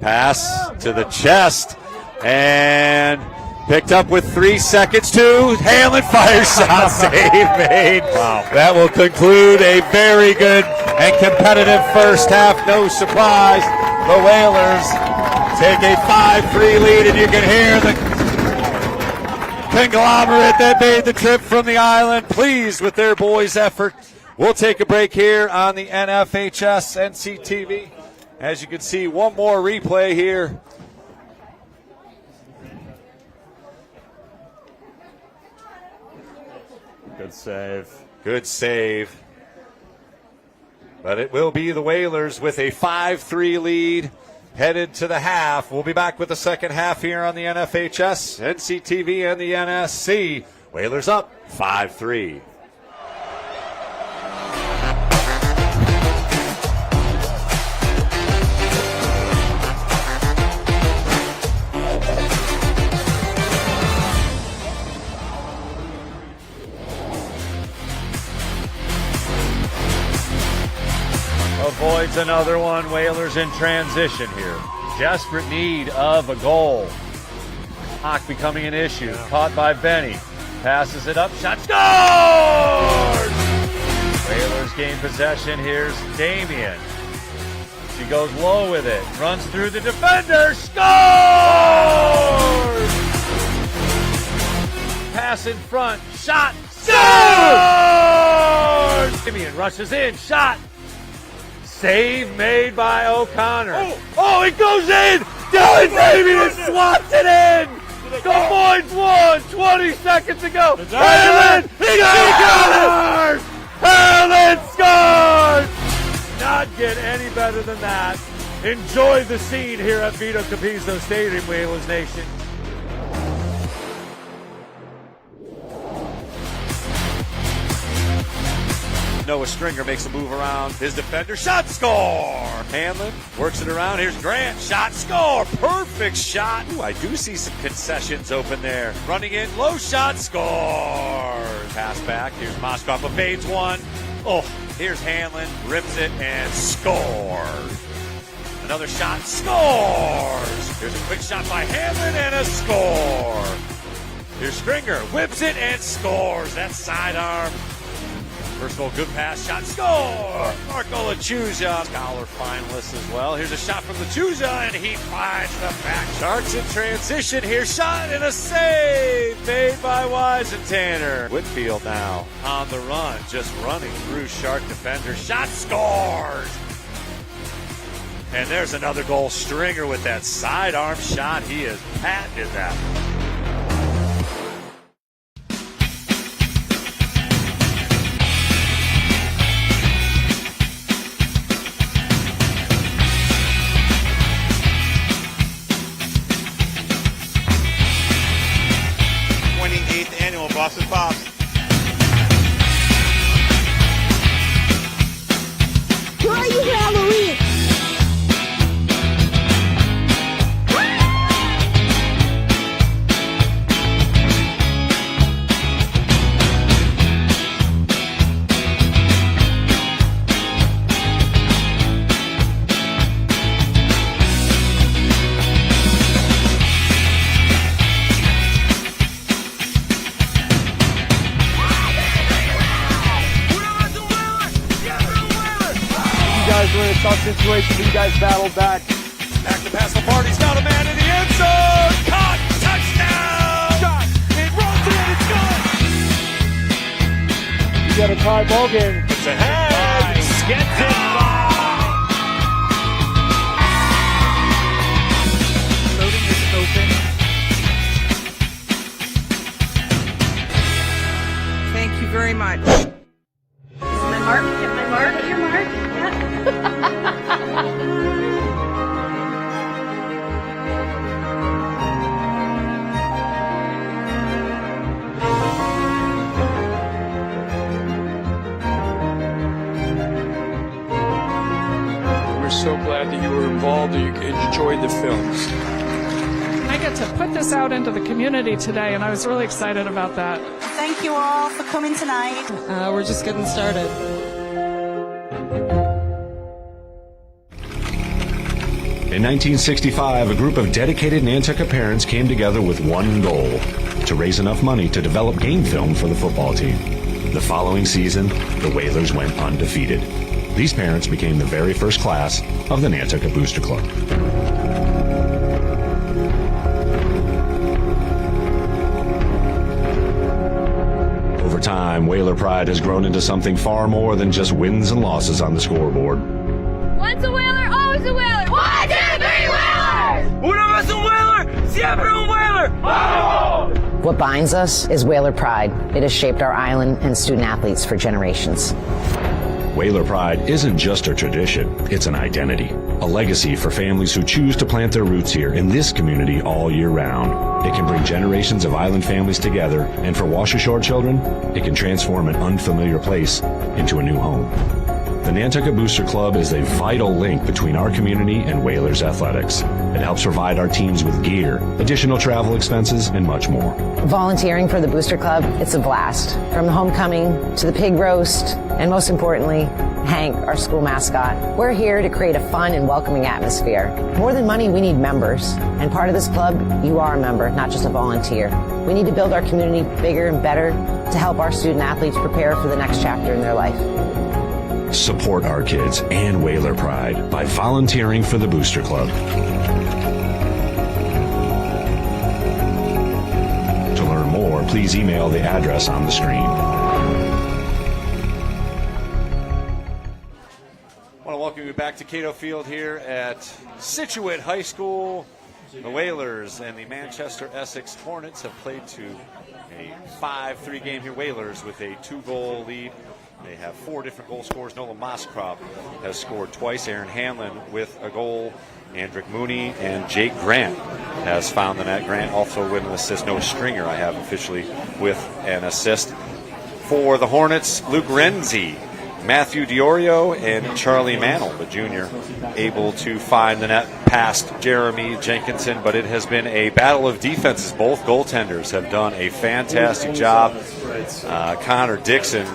Pass to the chest and picked up with 3 seconds to Hanlon. Fires shot save made. Wow. That will conclude a very good and competitive first half. No surprise, the Whalers take a 5-3 lead, and you can hear the conglomerate that made the trip from the island pleased with their boys' effort. We'll take a break here on the NFHS NCTV. As you can see, one more replay here. Good save. Good save. But it will be the Whalers with a 5-3 lead headed to the half. We'll be back with the second half here on the NFHS, NCTV, and the NSC. Whalers up 5-3. Avoids another one. Whalers in transition here. Desperate need of a goal. Clock becoming an issue. Caught by Benny. Passes it up. Shot scores! Whalers gain possession. Here's Damien. She goes low with it. Runs through the defender. Scores! Pass in front. Shot. Scores! Damien rushes in. Shot. Save made by O'Connor. Oh, it goes in! Dylan Damien swats it in! The boys won! 20 seconds to go. Hamlin! He got it! Hamlin scores! Not get any better than that. Enjoy the scene here at Vito Capizzo Stadium, Whalers Nation. Noah Stringer makes a move around his defender. Shot, score! Hamlin works it around. Here's Grant. Shot, score! Perfect shot. Ooh, I do see some concessions open there. Running in, low shot, score! Pass back. Here's Moskov, evades one. Oh, here's Hamlin. Rips it and scores. Another shot, scores! Here's a quick shot by Hamlin and a score. Here's Stringer. Whips it and scores. That's sidearm. First of all, good pass, shot, score! Marco Lachuja, Scholar finalist as well. Here's a shot from Lachuja, and he finds the back. Sharks in transition here, shot and a save made by Weisentanner. Whitfield now on the run, just running through Shark defenders. Shot, scores! And there's another goal. Stringer with that sidearm shot. He has patented that. Boston Pops. Who are you, Halloween? We're in a tough situation, but you guys battled back. Back to pass the party. He's got a man in the end zone. Caught. Touchdown. Shot. It runs in. It's good. You got a tie ball game. It's ahead. Gets it by. Loading is open. Thank you very much. My mark. Get my mark. Get your mark. We're so glad that you were involved and you enjoyed the films. I get to put this out into the community today, and I was really excited about that. Thank you all for coming tonight. We're just getting started. In 1965, a group of dedicated Nantucket parents came together with one goal: to raise enough money to develop game film for the football team. The following season, the Whalers went undefeated. These parents became the very first class of the Nantucket Booster Club. Over time, Whaler pride has grown into something far more than just wins and losses on the scoreboard. Once a Whaler, always a Whaler. 1, 2, 3 Whalers! Una vez un Whaler, siempre un Whaler! Vamos! What binds us is Whaler pride. It has shaped our island and student athletes for generations. Whaler pride isn't just a tradition, it's an identity. A legacy for families who choose to plant their roots here in this community all year round. It can bring generations of island families together, and for Wash Ashore children, it can transform an unfamiliar place into a new home. The Nantucket Booster Club is a vital link between our community and Whalers athletics. It helps provide our teams with gear, additional travel expenses, and much more. Volunteering for the Booster Club, it's a blast. From the homecoming to the pig roast, and most importantly, Hank, our school mascot. We're here to create a fun and welcoming atmosphere. More than money, we need members. And part of this club, you are a member, not just a volunteer. We need to build our community bigger and better to help our student athletes prepare for the next chapter in their life. Support our kids and Whaler pride by volunteering for the Booster Club. To learn more, please email the address on the screen. I want to welcome you back to Cato Field here at Scituate High School. The Whalers and the Manchester Essex Hornets have played to a 5-3 game here. Whalers with a 2-goal lead. They have 4 different goal scorers. Nolan Moskrop has scored twice. Aaron Hanlon with a goal. Andrick Mooney and Jake Grant has found the net. Grant also with an assist. Noah Stringer, I have officially with an assist. For the Hornets, Luke Renzi, Matthew Diorio, and Charlie Mantle, the junior, able to find the net past Jeremy Jenkinson, but it has been a battle of defenses. Both goaltenders have done a fantastic job. Connor Dixon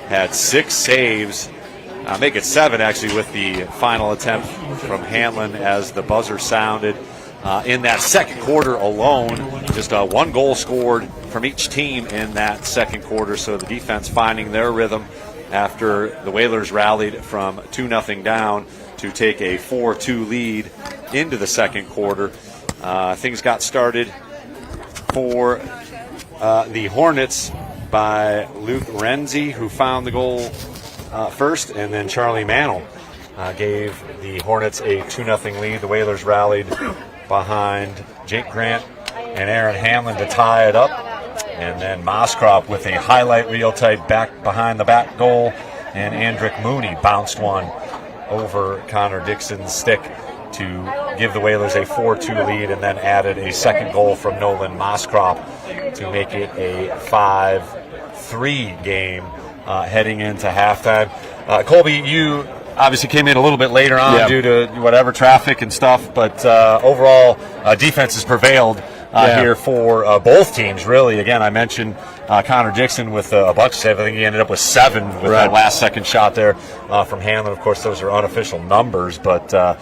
had 6 saves, make it 7 actually with the final attempt from Hanlon as the buzzer sounded. In that second quarter alone, just 1 goal scored from each team in that second quarter, so the defense finding their rhythm after the Whalers rallied from 2-0 down to take a 4-2 lead into the second quarter. Things got started for the Hornets by Luke Renzi, who found the goal first, and then Charlie Mantle gave the Hornets a 2-0 lead. The Whalers rallied behind Jake Grant and Aaron Hanlon to tie it up, and then Moskrop with a highlight reel type back behind the back goal, and Andrick Mooney bounced one over Connor Dixon's stick to give the Whalers a 4-2 lead, and then added a second goal from Nolan Moskrop to make it a 5-3 game heading into halftime. Colby, you obviously came in a little bit later on due to whatever traffic and stuff, but overall defense has prevailed here for both teams, really. Again, I mentioned Connor Dixon with a bunch of saves. I think he ended up with 7 with that last second shot there from Hanlon. Of course, those are unofficial numbers, but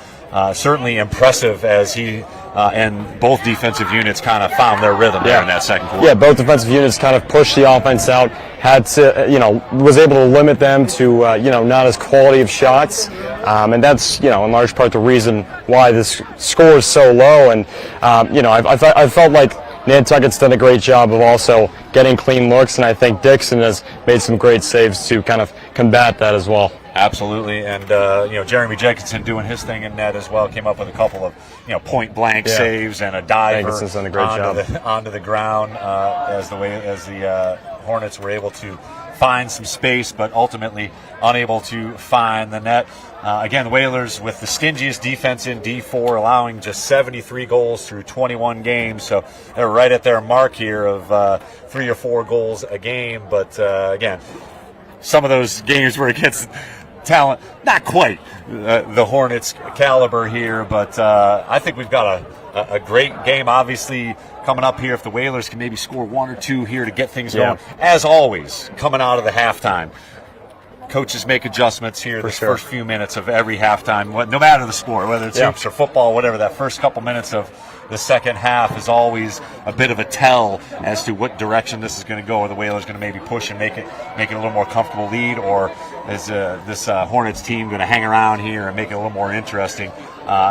certainly impressive as he and both defensive units kind of found their rhythm there in that second quarter. Yeah, both defensive units kind of pushed the offense out, had to, was able to limit them to, not as quality of shots. And that's, in large part the reason why this score is so low. And, I felt like Nantucket's done a great job of also getting clean looks, and I think Dixon has made some great saves to kind of combat that as well. Absolutely, and Jeremy Jenkinson doing his thing in net as well. Came up with a couple of point blank saves and a diver Jenkinson's done a great job onto the ground as the Hornets were able to find some space, but ultimately unable to find the net. Again, the Whalers with the stingiest defense in D4, allowing just 73 goals through 21 games. So they're right at their mark here of 3 or 4 goals a game. But again, some of those games were against talent, not quite the Hornets caliber here, but I think we've got a great game obviously coming up here. If the Whalers can maybe score 1 or 2 here to get things going, as always, coming out of the halftime, coaches make adjustments here first few minutes of every halftime, no matter the sport, whether it's hoops or football, whatever. That first couple minutes of the second half is always a bit of a tell as to what direction this is going to go. Or the Whalers going to maybe push and make it a little more comfortable lead, or is this Hornets team going to hang around here and make it a little more interesting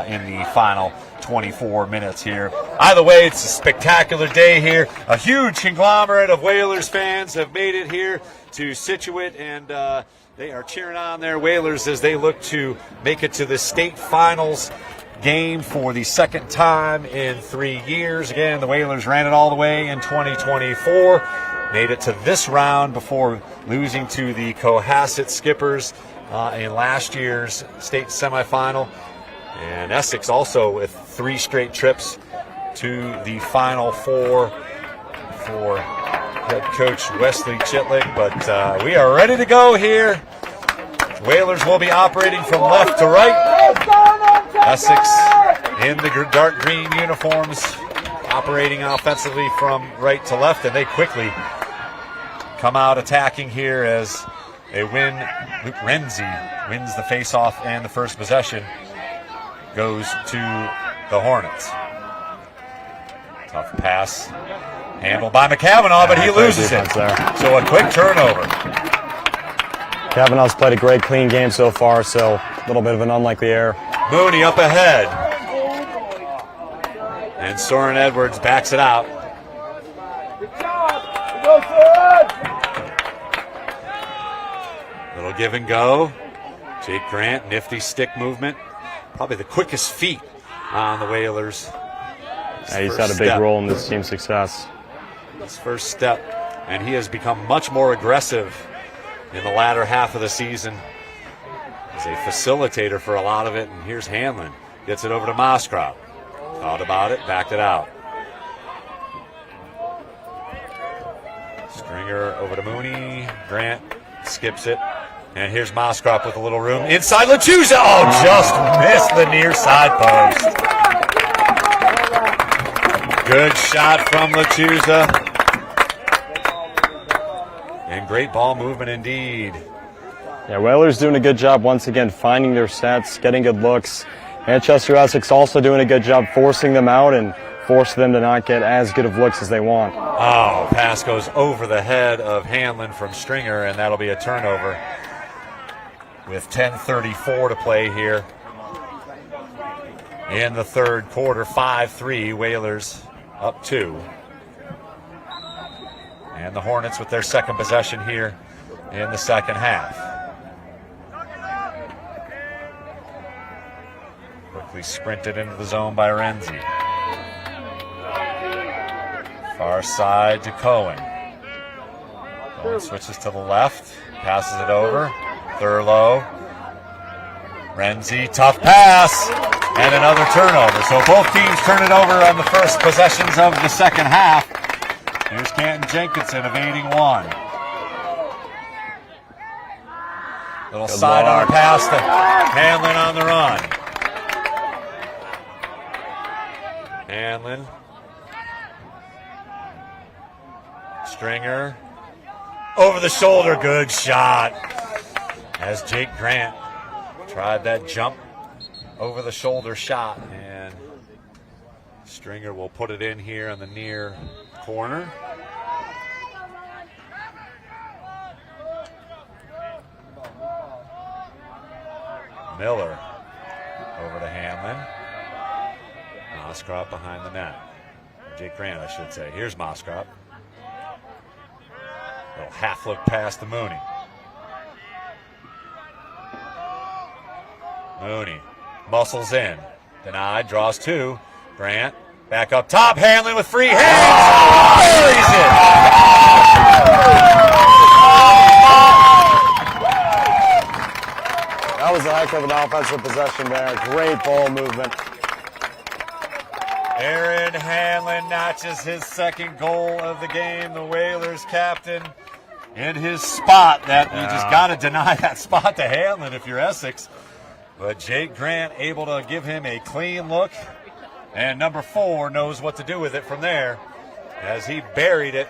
in the final 24 minutes here. Either way, it's a spectacular day here. A huge conglomerate of Whalers fans have made it here to Scituate, and they are cheering on their Whalers as they look to make it to the state finals game for the second time in 3 years. Again, the Whalers ran it all the way in 2024, made it to this round before losing to the Cohasset Skippers in last year's state semifinal. And Essex also with 3 straight trips to the Final Four for head coach Wesley Chitling. But we are ready to go here. Whalers will be operating from left to right. Essex in the dark green uniforms, operating offensively from right to left, and they quickly come out attacking here as they win. Luke Renzi wins the faceoff, and the first possession goes to the Hornets. Tough pass handled by McCavanaugh, but he loses it. So a quick turnover. Cavanaugh's played a great clean game so far, so a little bit of an unlikely error. Mooney up ahead. And Soren Edwards backs it out. Little give and go. Jake Grant, nifty stick movement. Probably the quickest feet on the Whalers He's had a big role in this team's success. His first step, and he has become much more aggressive in the latter half of the season. He's a facilitator for a lot of it, and here's Hanlon. Gets it over to Moskrop. Thought about it, backed it out. Stringer over to Mooney. Grant skips it. And here's Moskrop with a little room. Inside Lechuza. Oh, just missed the near side post. Good shot from Lechuza. And great ball movement indeed. Yeah, Whalers doing a good job once again finding their sets, getting good looks. Manchester Essex also doing a good job forcing them out and forcing them to not get as good of looks as they want. Oh, pass goes over the head of Hanlon from Stringer, and that'll be a turnover with 10:34 to play here in the third quarter. 5-3, Whalers up 2. And the Hornets with their second possession here in the second half. Quickly sprinted into the zone by Renzi. Far side to Cohen. Cohen switches to the left, passes it over. Thurlow. Renzi, tough pass, and another turnover. So both teams turn it over on the first possessions of the second half. Here's Canton Jenkinson evading one. Little good sidearm pass to Hanlon on the run. Hanlon. Stringer. Over the shoulder, good shot. As Jake Grant tried that jump over the shoulder shot, and Stringer will put it in here on the near corner. Miller over to Hanlon. Moskrop behind the net. Jake Grant, I should say. Here's Moskrop. Little half look pass to Mooney. Mooney muscles in. Denied, draws 2. Grant back up top. Hanlon with free hands. Buries it. That was a heck of an offensive possession there. Great ball movement. Aaron Hanlon notches his second goal of the game. The Whalers captain in his spot. That you just got to deny that spot to Hanlon if you're Essex. But Jake Grant able to give him a clean look. And number 4 knows what to do with it from there as he buried it.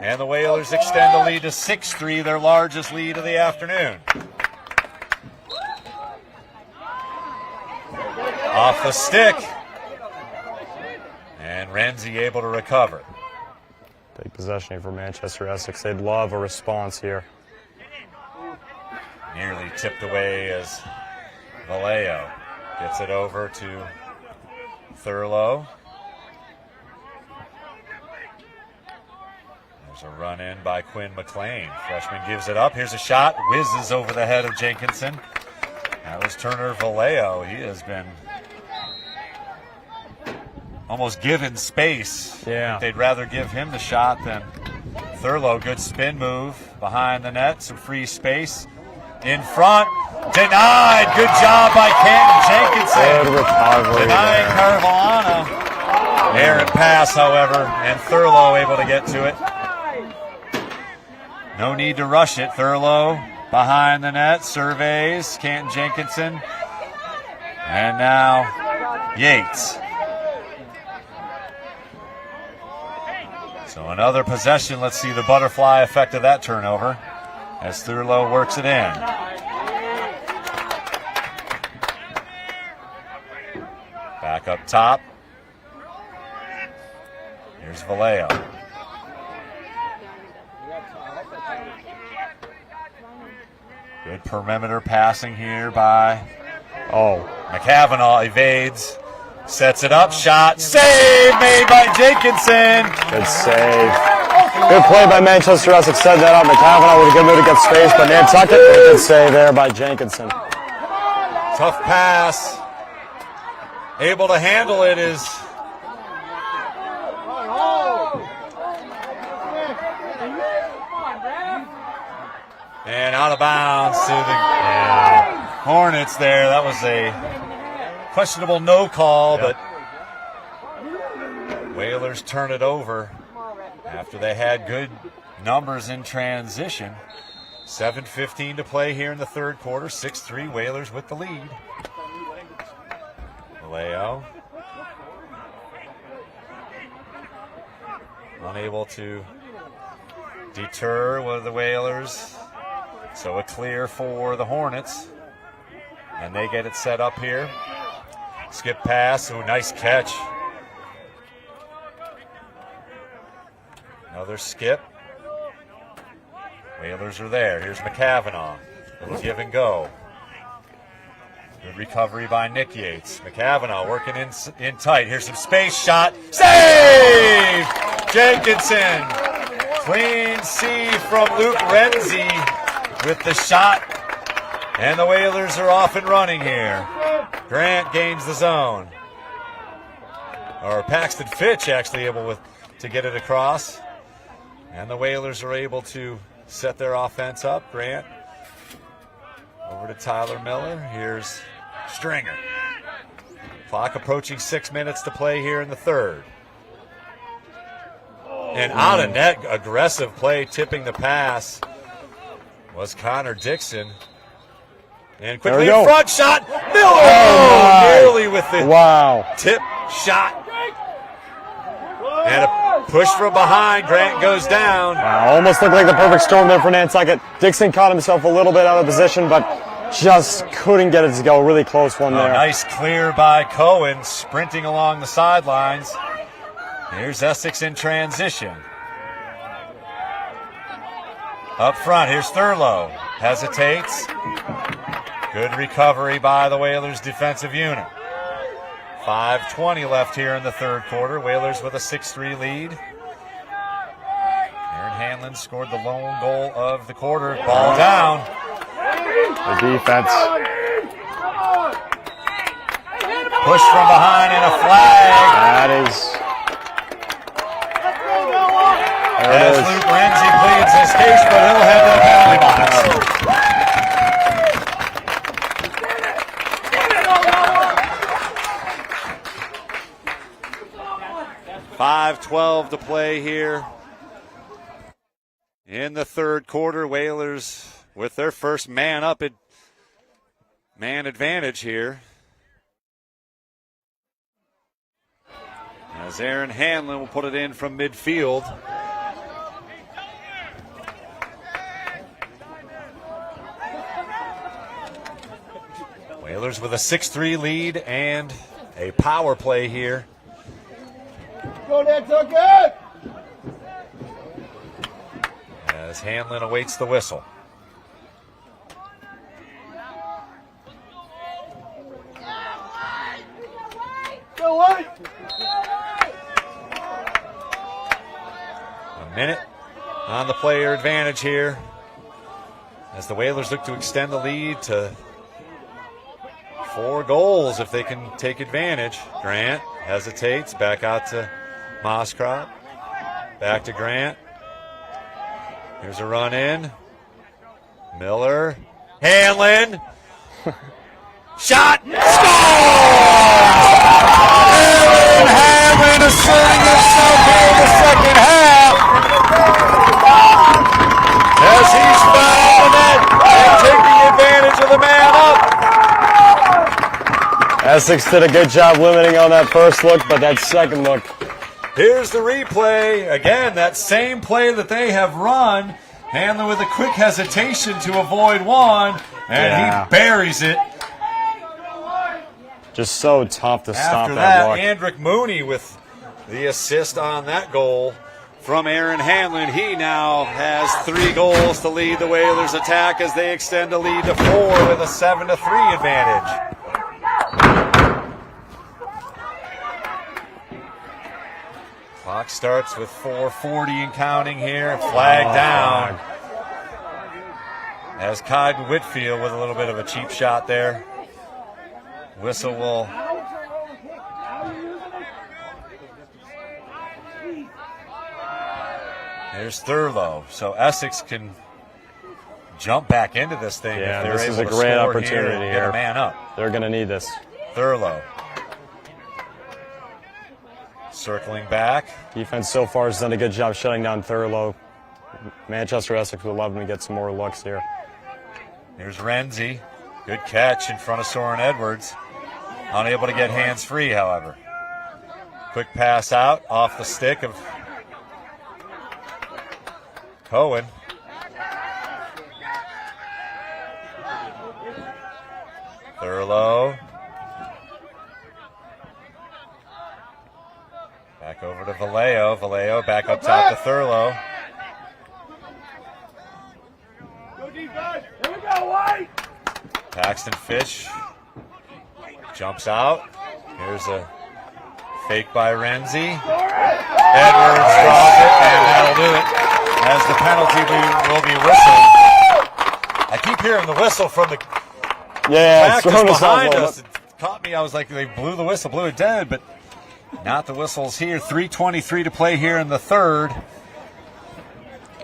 And the Whalers extend the lead to 6-3, their largest lead of the afternoon. Off the stick. And Renzi able to recover. Big possession for Manchester Essex. They'd love a response here. Nearly tipped away as Vallejo gets it over to Thurlow. There's a run in by Quinn McLean. Freshman gives it up. Here's a shot. Whizzes over the head of Jenkinson. That was Turner Vallejo. He has been almost given space. Yeah. They'd rather give him the shot than Thurlow. Good spin move behind the net. Some free space. In front. Denied. Good job by Canton Jenkinson. Good recovery. Denying Caravallano. Errant pass, however, and Thurlow able to get to it. No need to rush it. Thurlow behind the net. Surveys. Canton Jenkinson. And now Yates. So another possession. Let's see the butterfly effect of that turnover as Thurlow works it in. Back up top. Here's Vallejo. Good perimeter passing here by McCavanagh. Evades. Sets it up. Shot. Save made by Jenkinson. Good save. Good play by Manchester Essex. Set that up. McCavanagh with a good move to get space, but Nantucket with a good save there by Jenkinson. Tough pass. Able to handle it is of bounds to the Hornets there. That was a questionable no call, but Whalers turn it over after they had good numbers in transition. 7:15 to play here in the third quarter. 6-3 Whalers with the lead. Leo unable to deter one of the Whalers. So a clear for the Hornets. And they get it set up here. Skip pass. Ooh, nice catch. Another skip. Whalers are there. Here's McCavanagh. Little give and go. Good recovery by Nick Yates. McCavanagh working in tight. Here's some space shot. Save! Jenkinson. Clean C from Luke Renzi with the shot. And the Whalers are off and running here. Grant gains the zone. Or Paxton Fitch actually able to get it across. And the Whalers are able to set their offense up. Grant over to Tyler Miller. Here's Stringer. Clock approaching 6 minutes to play here in the third. And out of net, aggressive play, tipping the pass was Connor Dixon. And quickly in front, shot, Miller! Nearly with the tip shot. And a push from behind, Grant goes down. Almost looked like the perfect storm there for Nantucket. Dixon caught himself a little bit out of position, but just couldn't get it to go. Really close one there. Nice clear by Cohen, sprinting along the sidelines. Here's Essex in transition. Up front, here's Thurlow. Hesitates. Good recovery by the Whalers defensive unit. 5:20 left here in the third quarter. Whalers with a 6-3 lead. Aaron Hanlon scored the lone goal of the quarter. Ball down. The defense. Push from behind and a flag. That is. As Luke Renzi pleads his case, but he'll head to the penalty box. 5:12 to play here in the third quarter. Whalers with their first man advantage here. As Aaron Hanlon will put it in from midfield. Whalers with a 6-3 lead and a power play here. Go Nantucket! As Hanlon awaits the whistle. Go White! A minute on the player advantage here as the Whalers look to extend the lead to 4 goals if they can take advantage. Grant hesitates, back out to Moscrop, back to Grant. Here's a run in. Miller, Hanlon, shot, score! Aaron Hanlon asserting himself here in the second half as he's found the net and taking advantage of the man up. Essex did a good job limiting on that first look, but that second look. Here's the replay. Again, that same play that they have run. Hanlon with a quick hesitation to avoid one, and he buries it. Just so tough to stop After that look. Andrick Mooney with the assist on that goal from Aaron Hanlon. He now has 3 goals to lead the Whalers attack as they extend a lead to 4 with a 7-3 advantage. Clock starts with 4:40 and counting here. Flag down. As Clyde Whitfield with a little bit of a cheap shot there. Whistle will. There's Thurlow. So Essex can jump back into this thing. Yeah, if they're this able is a to great score opportunity and here. Get a man up. They're going to need this. Thurlow. Circling back. Defense so far has done a good job shutting down Thurlow. Manchester Essex would love him to get some more looks here. Here's Renzi. Good catch in front of Soren Edwards. Unable to get hands free, however. Quick pass out off the stick of Cohen. Thurlow. Back over to Vallejo. Vallejo back up top to Thurlow. Paxton Fish jumps out. Here's a fake by Renzi. Edwards draws it, and that'll do it. As the penalty will be whistled. I keep hearing the whistle from the practice behind us. It caught me. I was like, they blew the whistle, blew it dead, but not the whistles here. 3:23 to play here in the third.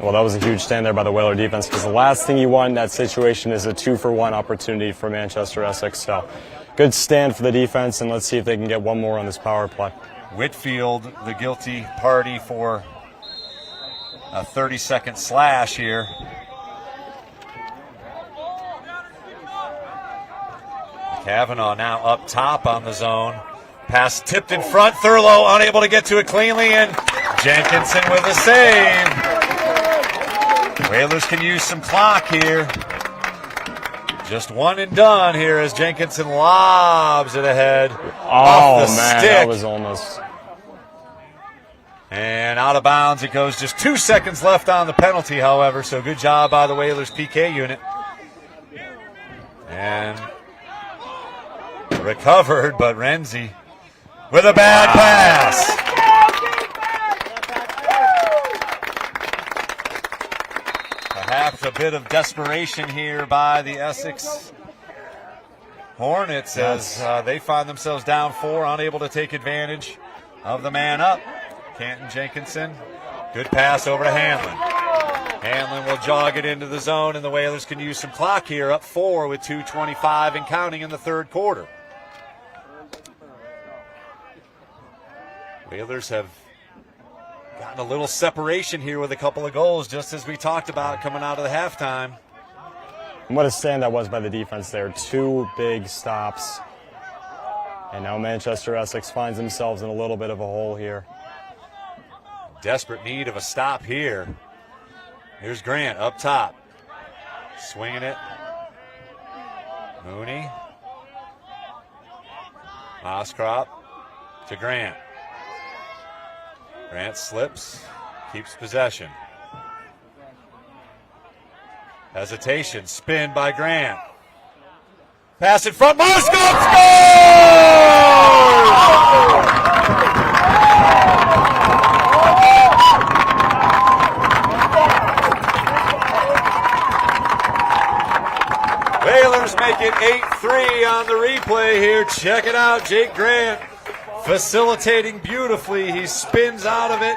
Well, that was a huge stand there by the Whaler defense, because the last thing you want in that situation is a 2-for-1 opportunity for Manchester Essex. So good stand for the defense, and let's see if they can get one more on this power play. Whitfield, the guilty party for a 30-second slash here. Kavanaugh now up top on the zone. Pass tipped in front. Thurlow unable to get to it cleanly, and Jenkinson with a save. Whalers can use some clock here. Just one and done here as Jenkinson lobs it ahead. Oh, man, that was almost. And out of bounds it goes. Just 2 seconds left on the penalty, however, so good job by the Whalers PK unit. And recovered, but Renzi with a bad pass. Perhaps a bit of desperation here by the Essex Hornets as they find themselves down 4, unable to take advantage of the man up. Canton Jenkinson, good pass over to Hanlon. Hanlon will jog it into the zone, and the Whalers can use some clock here, up 4 with 2:25 and counting in the third quarter. Whalers have gotten a little separation here with a couple of goals, just as we talked about coming out of the halftime. And what a stand that was by the defense there. 2 big stops. And now Manchester Essex finds themselves in a little bit of a hole here. Desperate need of a stop here. Here's Grant up top. Swinging it. Mooney. Moscrop to Grant. Grant slips, keeps possession. Hesitation, spin by Grant. Pass in front, Moscrop scores! Whalers make it 8-3 on the replay here. Check it out, Jake Grant facilitating beautifully. He spins out of it,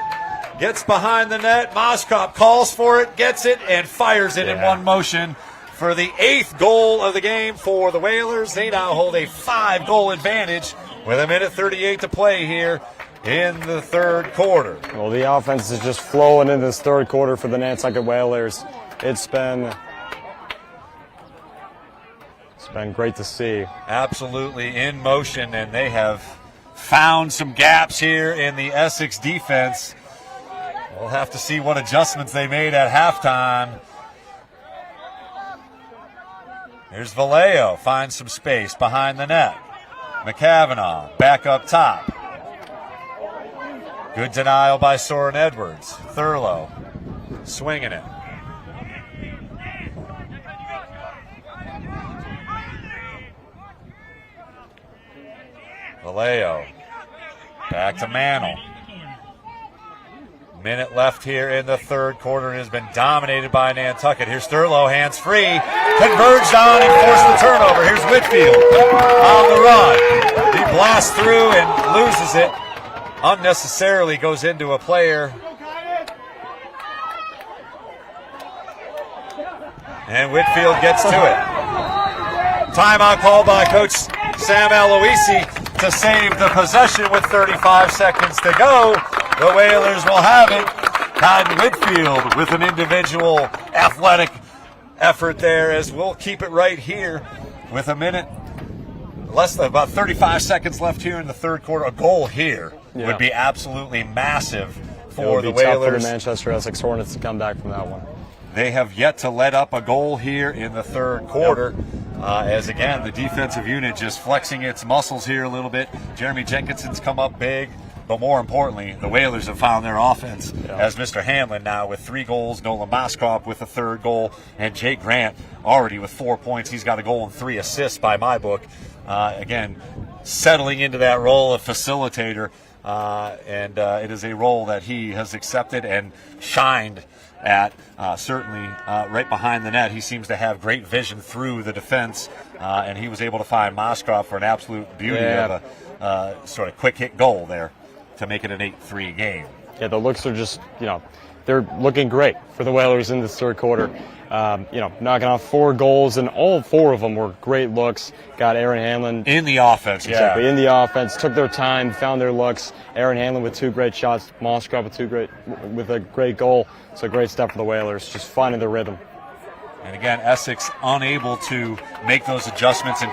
gets behind the net. Moscrop calls for it, gets it, and fires it in one motion for the 8th goal of the game for the Whalers. They now hold a 5-goal advantage with 1:38 to play here in the third quarter. Well, the offense is just flowing in this third quarter for the Nantucket Whalers. It's been great to see. Absolutely in motion, and they have found some gaps here in the Essex defense. We'll have to see what adjustments they made at halftime. Here's Vallejo, finds some space behind the net. McCavanagh back up top. Good denial by Soren Edwards. Thurlow swinging it. Vallejo back to Mantle. Minute left here in the third quarter. It has been dominated by Nantucket. Here's Thurlow, hands free, converged on and forced the turnover. Here's Whitfield on the run. He blasts through and loses it. Unnecessarily goes into a player. And Whitfield gets to it. Timeout called by Coach Sam Aloisi to save the possession with 35 seconds to go. The Whalers will have it. Cotton Whitfield with an individual athletic effort there, as we'll keep it right here with a minute, less than about 35 seconds left here in the third quarter. A goal here would be absolutely massive for the Whalers. Tough for the Manchester Essex Hornets to come back from that one. They have yet to let up a goal here in the third quarter. As again, the defensive unit just flexing its muscles here a little bit. Jeremy Jenkinson's come up big, but more importantly, the Whalers have found their offense as Mr. Hanlon now with 3 goals, Nolan Moskrop with a 3rd goal, and Jake Grant already with 4 points. He's got a goal and 3 assists by my book. Again, settling into that role of facilitator, and it is a role that he has accepted and shined at, certainly right behind the net. He seems to have great vision through the defense, and he was able to find Moskrop for an absolute beauty of a sort of quick hit goal there to make it an 8-3 game. Yeah, the looks are just, they're looking great for the Whalers in this third quarter. Knocking off 4 goals, and all 4 of them were great looks. Got Aaron Hanlon in the offense, exactly in the offense. Took their time, found their looks. Aaron Hanlon with 2 great shots. Moskrop with a great goal. So great stuff for the Whalers, just finding their rhythm. And again, Essex unable to make those adjustments and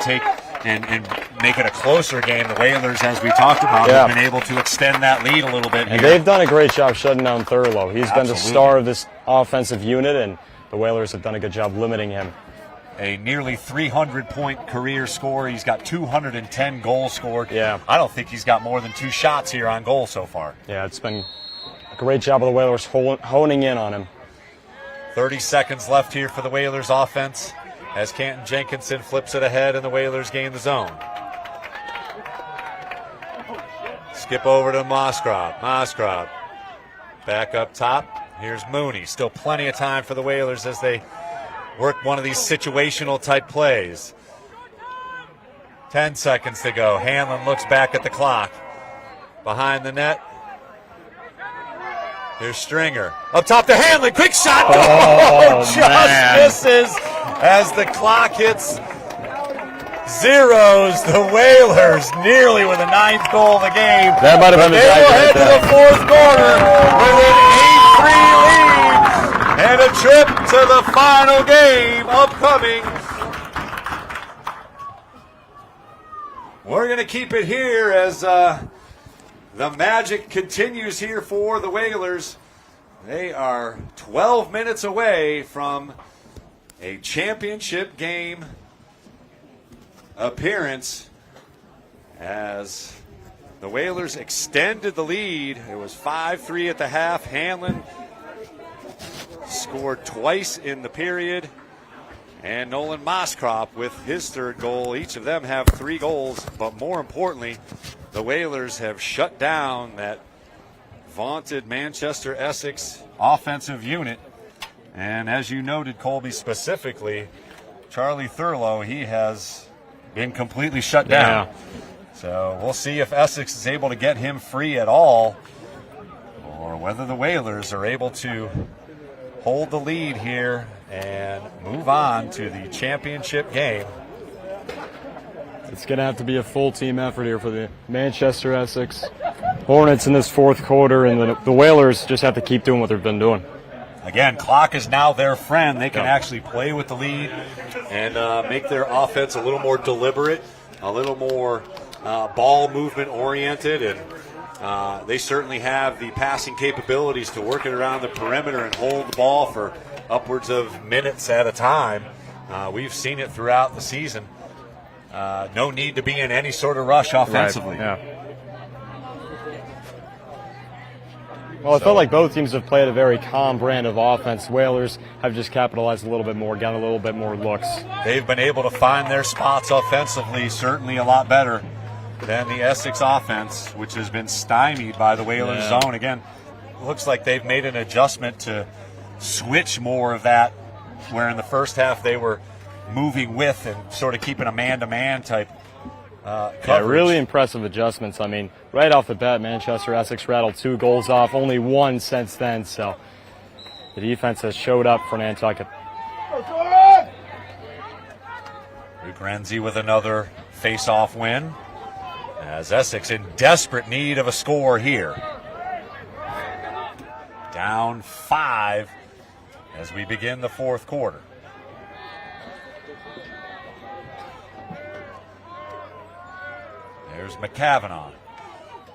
make it a closer game. The Whalers, as we talked about, have been able to extend that lead a little bit here. And they've done a great job shutting down Thurlow. He's been the star of this offensive unit, and the Whalers have done a good job limiting him. A nearly 300-point career score. He's got 210 goals scored. Yeah. I don't think he's got more than 2 shots here on goal so far. Yeah, it's been a great job of the Whalers honing in on him. 30 seconds left here for the Whalers offense as Canton Jenkinson flips it ahead and the Whalers gain the zone. Skip over to Moskrop. Moskrop back up top. Here's Mooney. Still plenty of time for the Whalers as they work one of these situational type plays. 10 seconds to go. Hanlon looks back at the clock. Behind the net. Here's Stringer. Up top to Hanlon. Quick shot. Just misses as the clock hits zeros. The Whalers nearly with a 9th goal of the game. That might have been the They will head to the 4th quarter with an 8-3 lead and a trip to the final game upcoming. We're going to keep it here as the magic continues here for the Whalers. They are 12 minutes away from a championship game appearance as the Whalers extended the lead. It was 5-3 at the half. Hanlon scored twice in the period, and Nolan Moskrop with his 3rd goal. Each of them have 3 goals, but more importantly, the Whalers have shut down that vaunted Manchester Essex offensive unit. And as you noted, Colby, specifically, Charlie Thurlow, he has been completely shut down. So we'll see if Essex is able to get him free at all, or whether the Whalers are able to hold the lead here and move on to the championship game. It's going to have to be a full team effort here for the Manchester Essex Hornets in this 4th quarter, and the Whalers just have to keep doing what they've been doing. Again, clock is now their friend. They can actually play with the lead and make their offense a little more deliberate, a little more ball movement oriented, and they certainly have the passing capabilities to work it around the perimeter and hold the ball for upwards of minutes at a time. We've seen it throughout the season. No need to be in any sort of rush offensively. Right. Well, it felt like both teams have played a very calm brand of offense. Whalers have just capitalized a little bit more, gotten a little bit more looks. They've been able to find their spots offensively, certainly a lot better than the Essex offense, which has been stymied by the Whalers zone. Again, looks like they've made an adjustment to switch more of that, where in the first half they were moving with and sort of keeping a man-to-man type coverage. Yeah, really impressive adjustments. I mean, right off the bat, Manchester Essex rattled 2 goals off, only 1 since then, so the defense has showed up for Nantucket. Luke Renzi with another face-off win, as Essex in desperate need of a score here. Down 5 as we begin the fourth quarter. There's McCavanagh.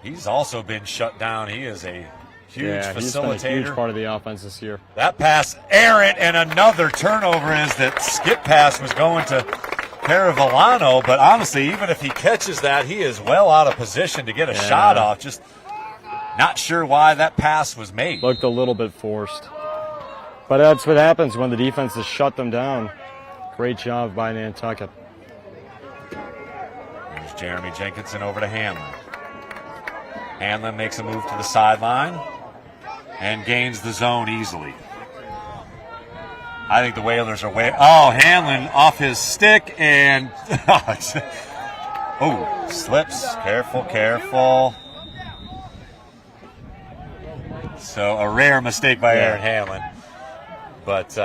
He's also been shut down. He is a huge facilitator. He's been a huge part of the offense this year. That pass errant, and another turnover as that skip pass was going to Caravellano, but honestly, even if he catches that, he is well out of position to get a shot off. Just not sure why that pass was made. Looked a little bit forced. But that's what happens when the defense has shut them down. Great job by Nantucket. There's Jeremy Jenkinson over to Hanlon. Hanlon makes a move to the sideline and gains the zone easily. I think the Whalers are Hanlon off his stick and slips. Careful. So a rare mistake by Aaron Hanlon. But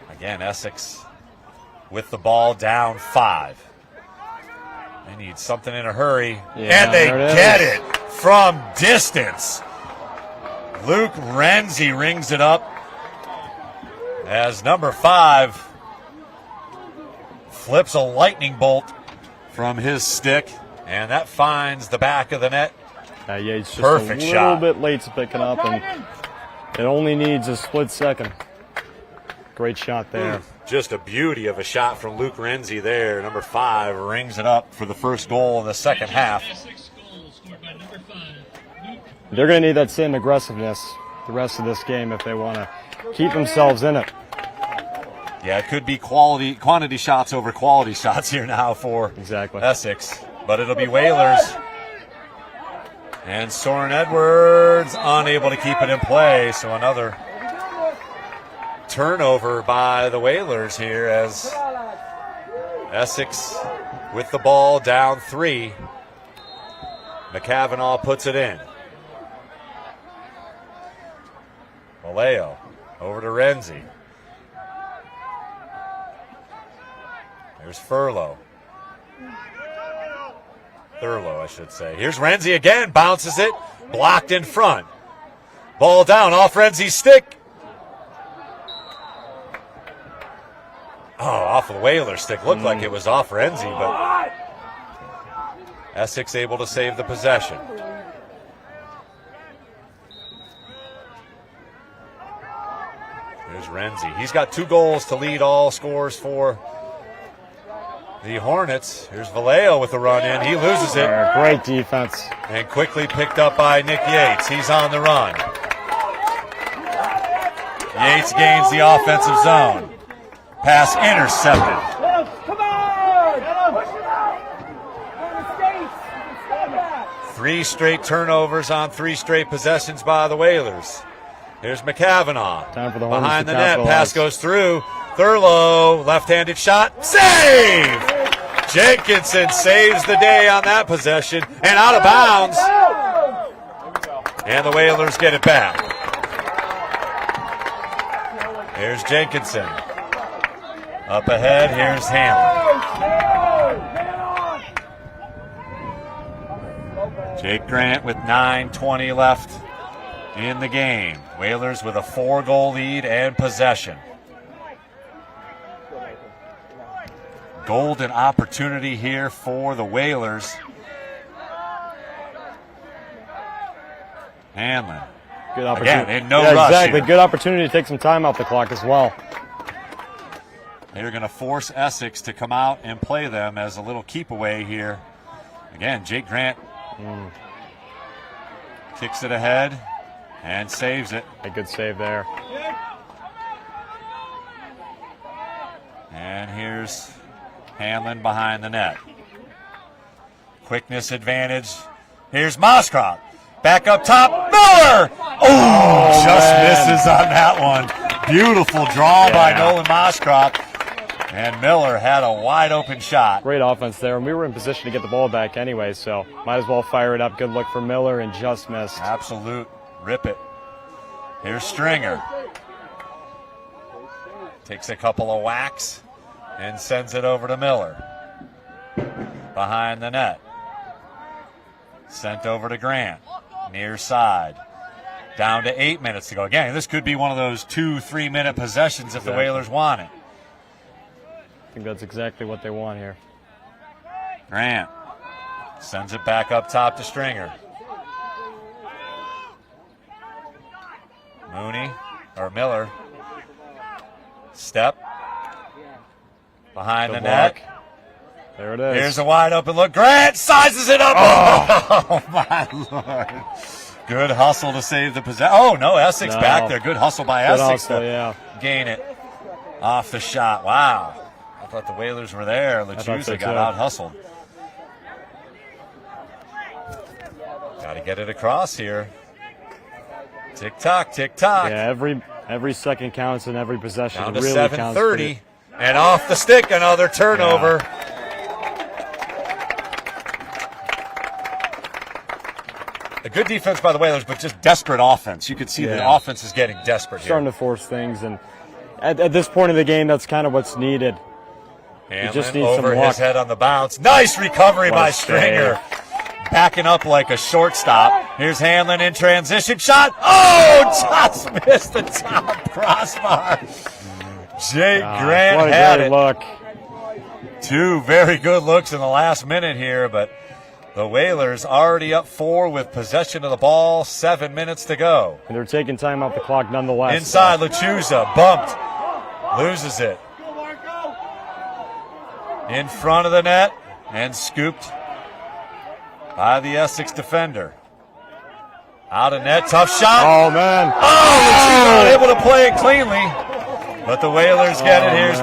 again, Essex with the ball down 5. They need something in a hurry, and they get it from distance. Luke Renzi rings it up as number 5 flips a lightning bolt from his stick, and that finds the back of the net. Yates just Perfect a little shot. bit late to picking up, and it only needs a split second. Great shot there. Just a beauty of a shot from Luke Renzi there. Number 5 rings it up for the first goal of the second half. They're going to need that same aggressiveness the rest of this game if they want to keep themselves in it. Yeah, it could be quantity shots over quality shots here now for Essex, but it'll be Whalers. And Soren Edwards unable to keep it in play, so another turnover by the Whalers here as Essex with the ball down 3. McCavanagh puts it in. Vallejo over to Renzi. There's Thurlow, I should say. Here's Renzi again, bounces it, blocked in front. Ball down off Renzi's stick. Off the Whalers stick. Looked like it was off Renzi, but Essex able to save the possession. Here's Renzi. He's got 2 goals to lead all scores for the Hornets. Here's Vallejo with the run in. He loses it. Great defense. And quickly picked up by Nick Yates. He's on the run. Yates gains the offensive zone. Pass intercepted. 3 straight turnovers on 3 straight possessions by the Whalers. Here's McCavanagh. Time for the Hornets behind to the net. capitalize. Pass goes through. Thurlow, left-handed shot. Save! Jenkinson saves the day on that possession. And out of bounds. And the Whalers get it back. Here's Jenkinson. Up ahead, here's Hanlon. Jake Grant with 9:20 left in the game. Whalers with a 4-goal lead and possession. Golden opportunity here for the Whalers. Hanlon. Good opportunity. Again, in no rush exactly. here. Good opportunity to take some time off the clock as well. They're going to force Essex to come out and play them as a little keep away here. Again, Jake Grant kicks it ahead and saves it. A good save there. And here's Hanlon behind the net. Quickness advantage. Here's Moskropp. Back up top. Miller! Just misses on that one. Beautiful draw by Nolan Moskropp. And Miller had a wide open shot. Great offense there, and we were in position to get the ball back anyway, so might as well fire it up. Good look for Miller, and just missed. Absolute rip it. Here's Stringer. Takes a couple of whacks and sends it over to Miller. Behind the net. Sent over to Grant. Near side. Down to 8 minutes to go. Again, this could be one of those 2-3 minute possessions if the Whalers want it. I think that's exactly what they want here. Grant sends it back up top to Stringer. Miller. Step. Behind the net. There it is. Here's a wide open look. Grant sizes it up. Oh my Lord. Good hustle to save the possession. Oh, no, Essex back there. Good hustle by Essex to gain it off the shot. Wow. I thought the Whalers were there. Lachusa got out-hustled. Got to get it across here. Tick-tock, tick-tock. Yeah, every second counts and every possession Down to really 7:30. counts. And off the stick, another turnover. Yeah. A good defense by the Whalers, but just desperate offense. You could see the offense is getting desperate Starting to force things, and at this point in the game, that's kind of what's needed. You just need over some luck. His head on the bounce. Nice recovery by Stringer. Backing up like a shortstop. Here's Hanlon in transition shot. Oh, just missed the top crossbar. Jake Grant had it. Look. Two very good looks in the last minute here, but the Whalers already up 4 with possession of the ball. 7 minutes to go. And they're taking time off the clock nonetheless. Inside, Lachusa bumped. Loses it. In front of the net and scooped by the Essex defender. Out of net, tough shot. Oh, man. Oh, Lachusa able to play it cleanly. But the Whalers get it. Here's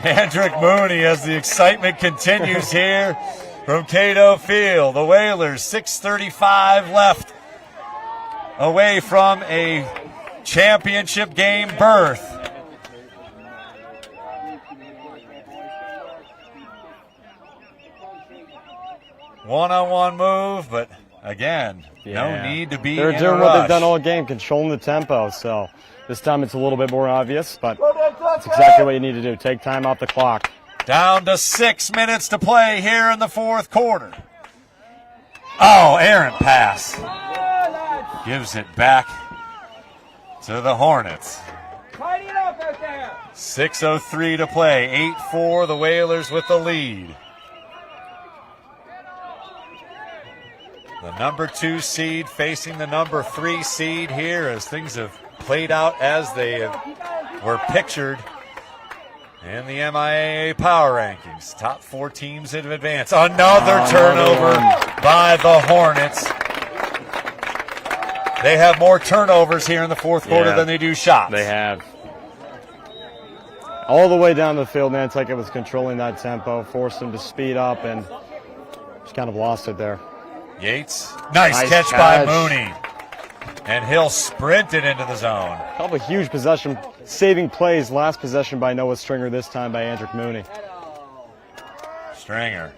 Hendrick Mooney as the excitement continues here from Cato Field. The Whalers, 6:35 left away from a championship game berth. One-on-one move, but again, no need to be They're doing what they've done all game, controlling the tempo. So this time it's a little bit more obvious, but that's exactly what you need to do. Take time off the clock. Down to 6 minutes to play here in the fourth quarter. Oh, errant pass. Gives it back to the Hornets. 6:03 to play. 8-4, the Whalers with the lead. The number 2 seed facing the number 3 seed here as things have played out as they were pictured in the MIAA power rankings. Top 4 teams in advance. Another turnover by the Hornets. They have more turnovers here in the fourth quarter than they do shots. They have. All the way down the field, Nantucket was controlling that tempo, forced them to speed up, and just kind of lost it there. Yates, nice catch by Mooney. And he'll sprint it into the zone. A couple of huge possession, saving plays. Last possession by Noah Stringer, this time by Hendrick Mooney. Stringer,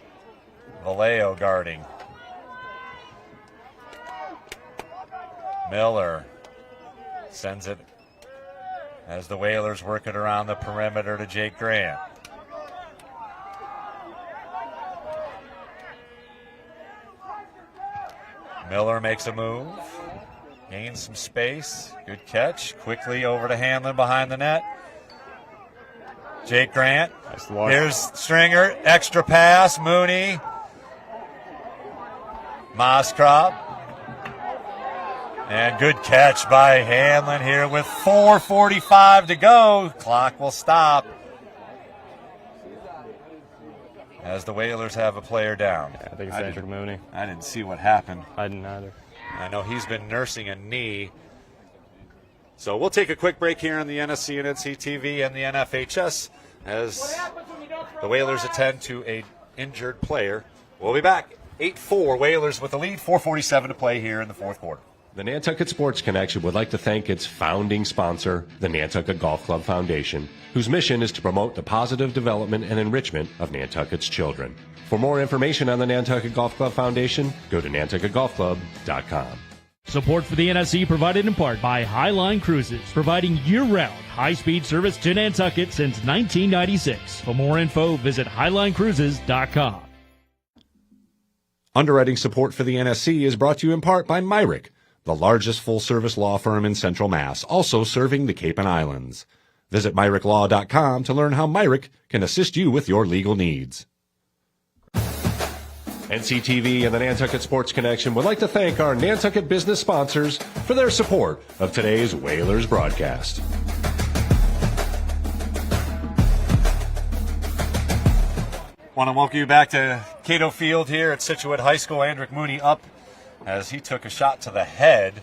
Vallejo guarding. Miller sends it as the Whalers work it around the perimeter to Jake Grant. Miller makes a move, gains some space, good catch, quickly over to Hanlon behind the net. Jake Grant, here's Stringer, extra pass, Mooney, Moskrop, and good catch by Hanlon here with 4:45 to go. Clock will stop as the Whalers have a player down. Yeah, I think it's Hendrick Mooney. I didn't see what happened. I didn't either. I know he's been nursing a knee. So we'll take a quick break here on the NSC and NCTV and the NFHS as the Whalers attend to an injured player. We'll be back. 8-4, Whalers with the lead, 4:47 to play here in the fourth quarter. The Nantucket Sports Connection would like to thank its founding sponsor, the Nantucket Golf Club Foundation, whose mission is to promote the positive development and enrichment of Nantucket's children. For more information on the Nantucket Golf Club Foundation, go to nantucketgolfclub.com. Support for the NSC provided in part by Highline Cruises, providing year-round high-speed service to Nantucket since 1996. For more info, visit highlinecruises.com. Underwriting support for the NSC is brought to you in part by MIAA, the largest full-service law firm in Central Mass, also serving the Cape and Islands. Visit MIAALaw.com to learn how MIAA can assist you with your legal needs. NCTV and the Nantucket Sports Connection would like to thank our Nantucket business sponsors for their support of today's Whalers broadcast. Want to welcome you back to Cato Field here at Scituate High School. Andrick Mooney up as he took a shot to the head.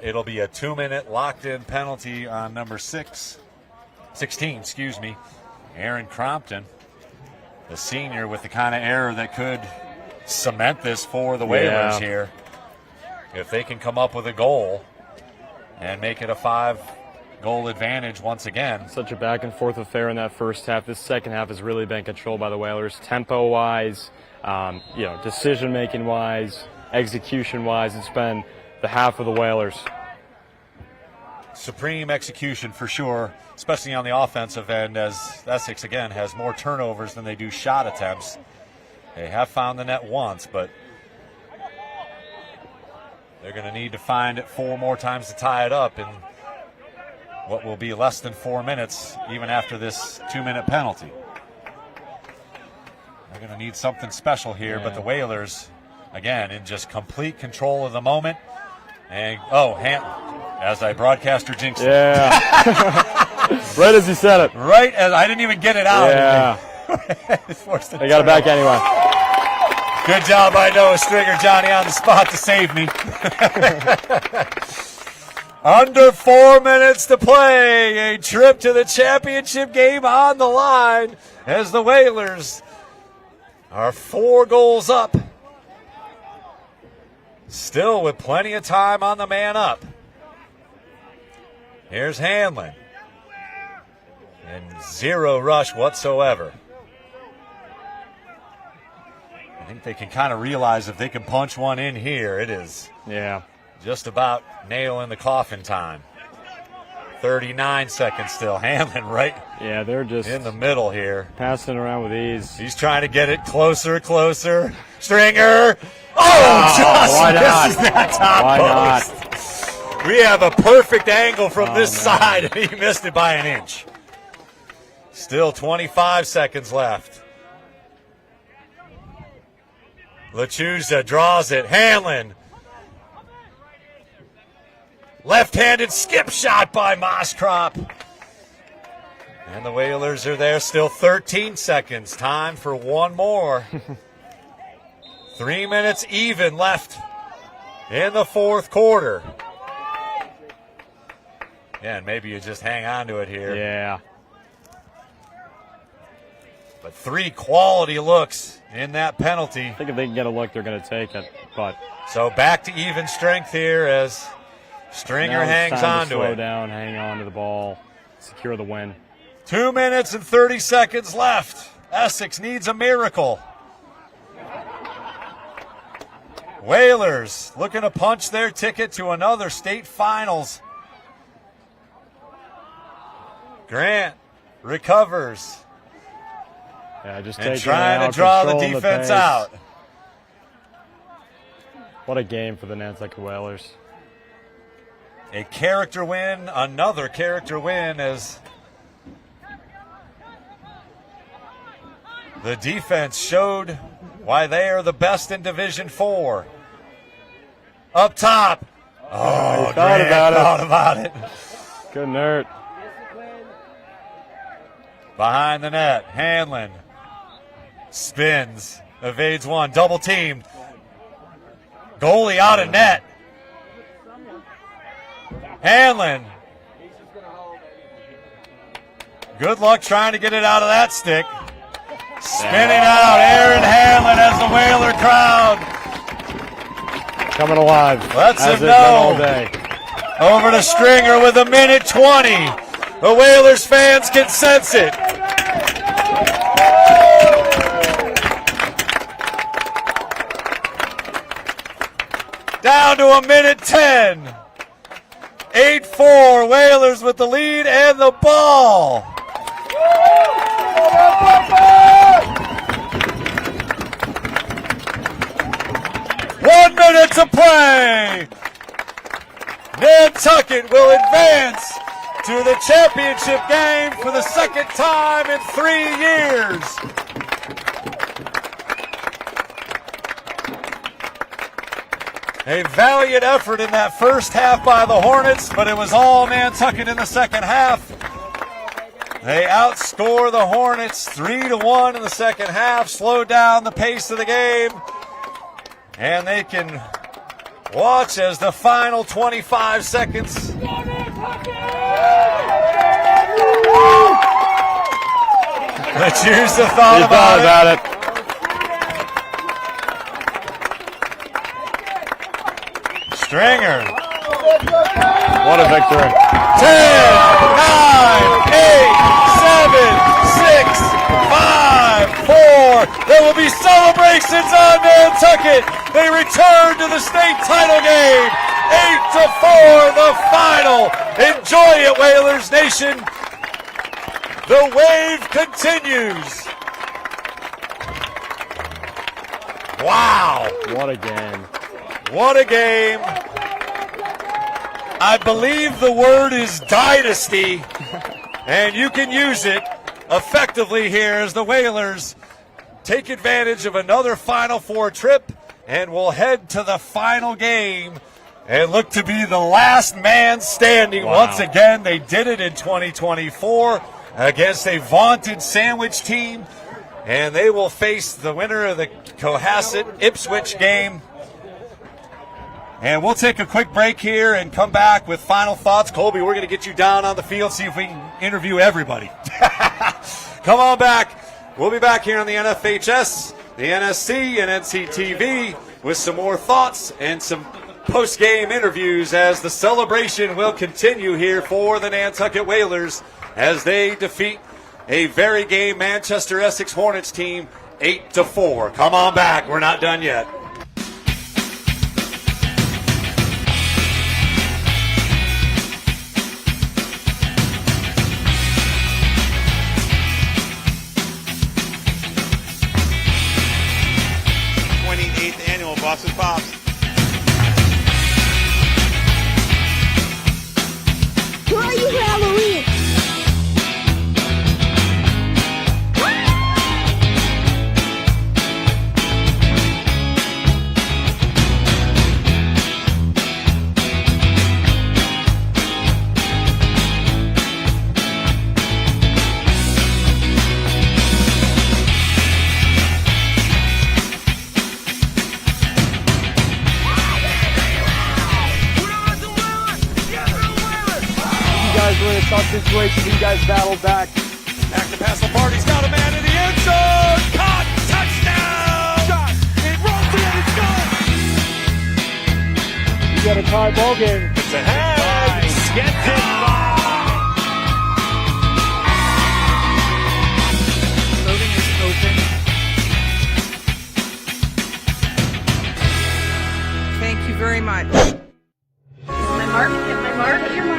It'll be a 2-minute locked-in penalty on number 16, Aaron Crompton, the senior, with the kind of error that could cement this for the Whalers here. If they can come up with a goal and make it a 5-goal advantage once again. Such a back-and-forth affair in that first half. This second half has really been controlled by the Whalers, tempo-wise, decision-making-wise, execution-wise. It's been the half of the Whalers. Supreme execution for sure, especially on the offensive end, as Essex, again, has more turnovers than they do shot attempts. They have found the net once, but they're going to need to find it 4 more times to tie it up in what will be less than 4 minutes, even after this 2-minute penalty. They're going to need something special here, but the Whalers, again, in just complete control of the moment. And, as I broadcaster jinxed it. Yeah. Right as you said it. Right as I didn't even get it out. Yeah. They got it back anyway. Good job by Noah Stringer, Johnny, on the spot to save me. Under 4 minutes to play. A trip to the championship game on the line as the Whalers are 4 goals up. Still with plenty of time on the man up. Here's Hanlon. And 0 rush whatsoever. I think they can kind of realize if they can punch one in here, it is just about nail in the coffin time. 39 seconds still. Hanlon they're just in the middle here. Passing around with ease. He's trying to get it closer. Stringer! Why not? Misses that top post. We have a perfect angle from this side, and he missed it by an inch. Still 25 seconds left. Lachuza draws it. Hanlon. Left-handed skip shot by Moskrop. And the Whalers are there. Still 13 seconds. Time for one more. 3 minutes even left in the fourth quarter. Yeah, and maybe you just hang on to it here. Yeah. But 3 quality looks in that penalty. I think if they can get a look, they're going to take it. But so back to even strength here as Stringer hangs on to slow it. Down, hang on to the ball, secure the win. 2 minutes and 30 seconds left. Essex needs a miracle. Whalers looking to punch their ticket to another state finals. Grant recovers. Yeah, just and trying to draw the defense out. What a game for the Nantucket Whalers. A character win, another character win as the defense showed why they are the best in Division 4. Up top. Oh, thought about it. Couldn't hurt. Behind the net, Hanlon spins, evades one, double teamed. Goalie out of net. Hanlon. Good luck trying to get it out of that stick. Spinning out, Aaron Hanlon as the Whaler crowd. Coming alive. Lets him know. All day. Over to Stringer with 1:20. The Whalers fans can sense it. Down to a minute 10. 8-4, Whalers with the lead and the ball. One minute to play. Nantucket will advance to the championship game for the second time in 3 years. A valiant effort in that first half by the Hornets, but it was all Nantucket in the second half. They outscore the Hornets 3-1 in the second half, slowed down the pace of the game, and they can watch as the final 25 seconds. The cheers have thought about it. Stringer. What a victory. 10, 9, 8, 7, 6, 5, 4. There will be celebrations on Nantucket. They return to the state title game. 8-4, the final. Enjoy it, Whalers Nation. The wave continues. Wow. What a game. What a game. I believe the word is dynasty, and you can use it effectively here as the Whalers take advantage of another Final Four trip and will head to the final game and look to be the last man standing. Wow. Once again, they did it in 2024 against a vaunted Sandwich team, and they will face the winner of the Cohasset-Ipswich game. And we'll take a quick break here and come back with final thoughts. Colby, we're going to get you down on the field, see if we can interview everybody. Come on back. We'll be back here on the NFHS, the NSC, and NCTV with some more thoughts and some post-game interviews as the celebration will continue here for the Nantucket Whalers as they defeat a very game Manchester Essex Hornets team 8-4. Come on back. We're not done yet. Boston Pops. Who are you for Halloween? We're in a tough situation. You guys battled back. Back to pass. Lombardi's got a man in the end zone. Caught. Touchdown. Shot. It rolls in. It's good. You got a tie ball game. It's ahead. Gets it Voting is open. Thank you very much. My mark, get my mark, get your mark.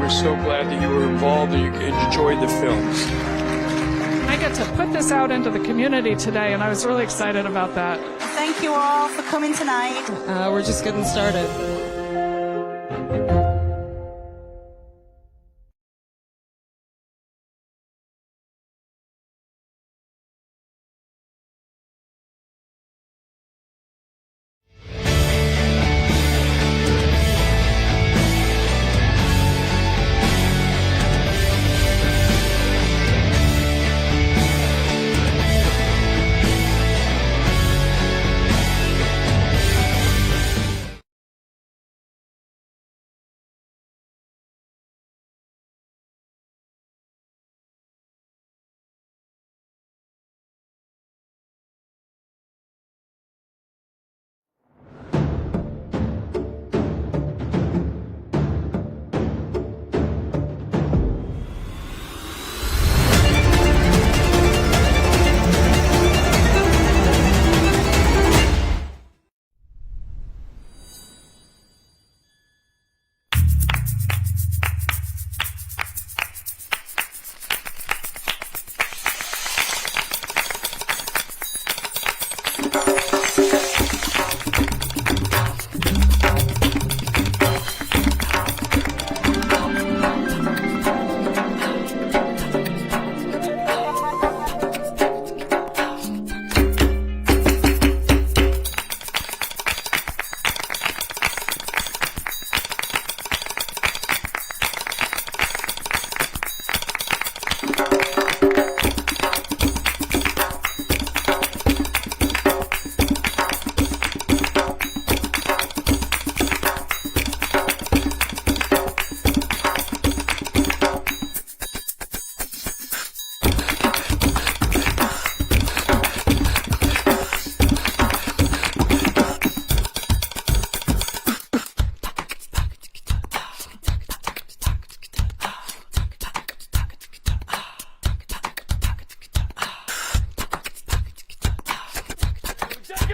We're so glad that you were involved and you enjoyed the films. I get to put this out into the community today, and I was really excited about that. Thank you all for coming tonight. We're just getting started.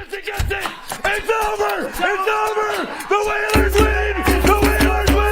chance against it. It's over. It's over. The Whalers win. The Whalers win.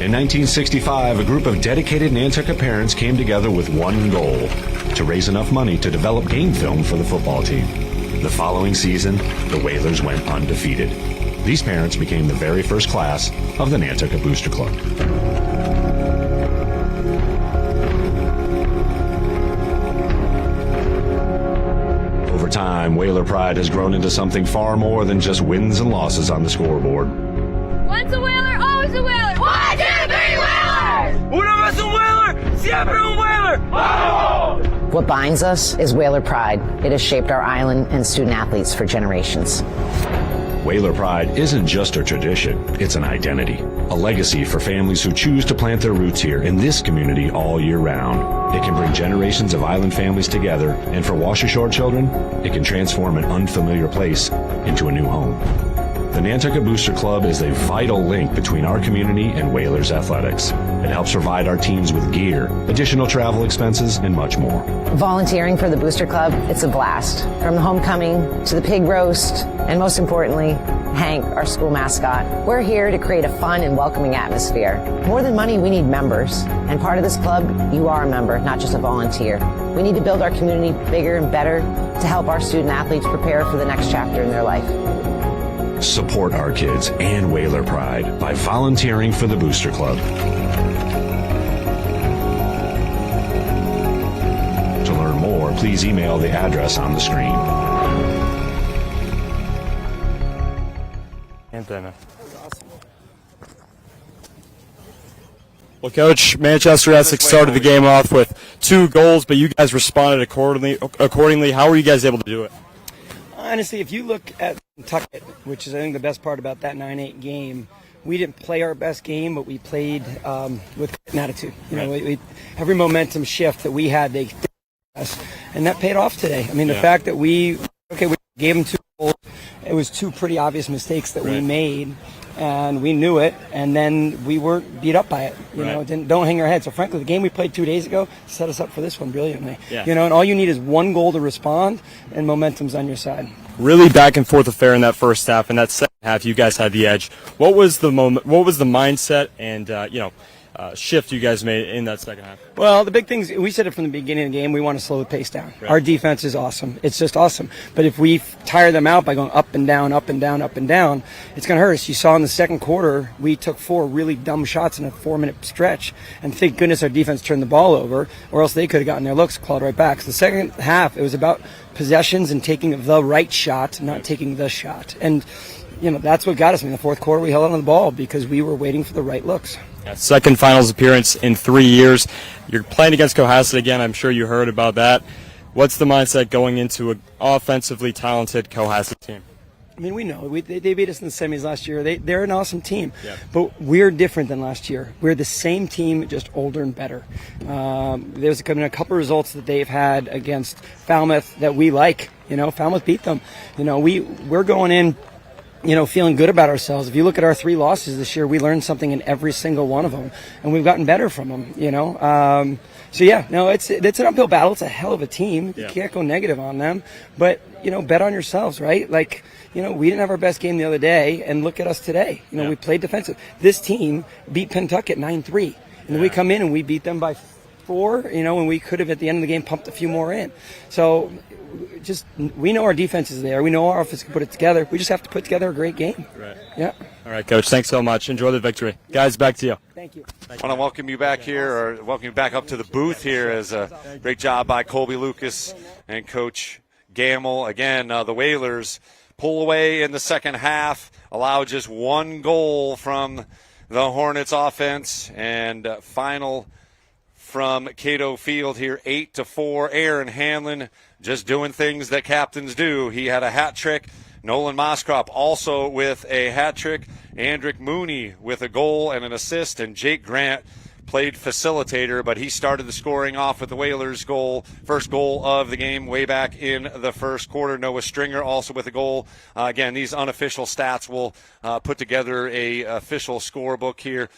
In 1965, a group of dedicated Nantucket parents came together with one goal: to raise enough money to develop game film for the football team. The following season, the Whalers went undefeated. These parents became the very first class of the Nantucket Booster Club. Over time, Whaler pride has grown into something far more than just wins and losses on the scoreboard. Once a Whaler, always a Whaler. 1, 2, 3 Whalers! Una vez un Whaler, siempre un Whaler. ¡Vamos! What binds us is Whaler pride. It has shaped our island and student athletes for generations. Whaler pride isn't just a tradition, it's an identity, a legacy for families who choose to plant their roots here in this community all year round. It can bring generations of island families together, and for Washoe children, it can transform an unfamiliar place into a new home. The Nantucket Booster Club is a vital link between our community and Whalers athletics. It helps provide our teams with gear, additional travel expenses, and much more. Volunteering for the Booster Club, it's a blast. From the homecoming to the pig roast, and most importantly, Hank, our school mascot. We're here to create a fun and welcoming atmosphere. More than money, we need members. And part of this club, you are a member, not just a volunteer. We need to build our community bigger and better to help our student athletes prepare for the next chapter in their life. Support our kids and Whaler pride by volunteering for the Booster Club. To learn more, please email the address on the screen. Antenna. Well, Coach, Manchester Essex started the game off with 2 goals, but you guys responded accordingly. How were you guys able to do it? Honestly, if you look at Pentucket, which is I think the best part about that 9-8 game, we didn't play our best game, but we played with an attitude. You know, every momentum shift that we had, they did us, and that paid off today. I mean, the fact that we gave them 2 goals, it was 2 pretty obvious mistakes that we made, and we knew it, and then we weren't beat up by it. You know, don't hang our head. So frankly, the game we played 2 days ago set us up for this one brilliantly. You know, and all you need is 1 goal to respond, and momentum's on your side. Really back and forth affair in that first half, and that second half, you guys had the edge. What was the What was the mindset and shift you guys made in that second half? Well, the big things, we said it from the beginning of the game, we want to slow the pace down. Our defense is awesome. It's just awesome. But if we tire them out by going up and down, up and down, up and down, it's going to hurt us. You saw in the second quarter, we took 4 really dumb shots in a 4-minute stretch. And thank goodness our defense turned the ball over, or else they could have gotten their looks, clawed right back. So the second half, it was about possessions and taking the right shot, not taking the shot. And, you know, that's what got us. In the fourth quarter, we held on to the ball because we were waiting for the right looks. Second finals appearance in 3 years. You're playing against Cohasset again. I'm sure you heard about that. What's the mindset going into an offensively talented Cohasset team? I mean, we know. They beat us in the semis last year. They're an awesome team. But we're different than last year. We're the same team, just older and better. There's been a couple of results that they've had against Falmouth that we like. You know, Falmouth beat them. You know, we're going in, you know, feeling good about ourselves. If you look at our 3 losses this year, we learned something in every single one of them, and we've gotten better from them, you know. So, yeah, no, it's an uphill battle. It's a hell of a team. You can't go negative on them. But, you know, bet on yourselves, right? Like, you know, we didn't have our best game the other day, and look at us today. You know, we played defensive. This team beat Pentucket 9-3. And then we come in and we beat them by 4, when we could have at the end of the game pumped a few more in. So we know our defense is there. We know our offense can put it together. We just have to put together a great game. Right. Yeah. All right, Coach. Thanks so much. Enjoy the victory. Guys, back to you. Thank you. I want to welcome you back here, or welcome you back up to the booth here. As a great job by Colby Lucas and Coach Gamble. Again, the Whalers pull away in the second half, allow just one goal from the Hornets offense, and final from Cato Field here, 8-4. Aaron Hanlon just doing things that captains do. He had a hat trick. Nolan Moskrop also with a hat trick. Andrick Mooney with a goal and an assist, and Jake Grant played facilitator, but he started the scoring off with the Whalers' goal, first goal of the game way back in the first quarter. Noah Stringer also with a goal. Again, these unofficial stats will put together a official scorebook here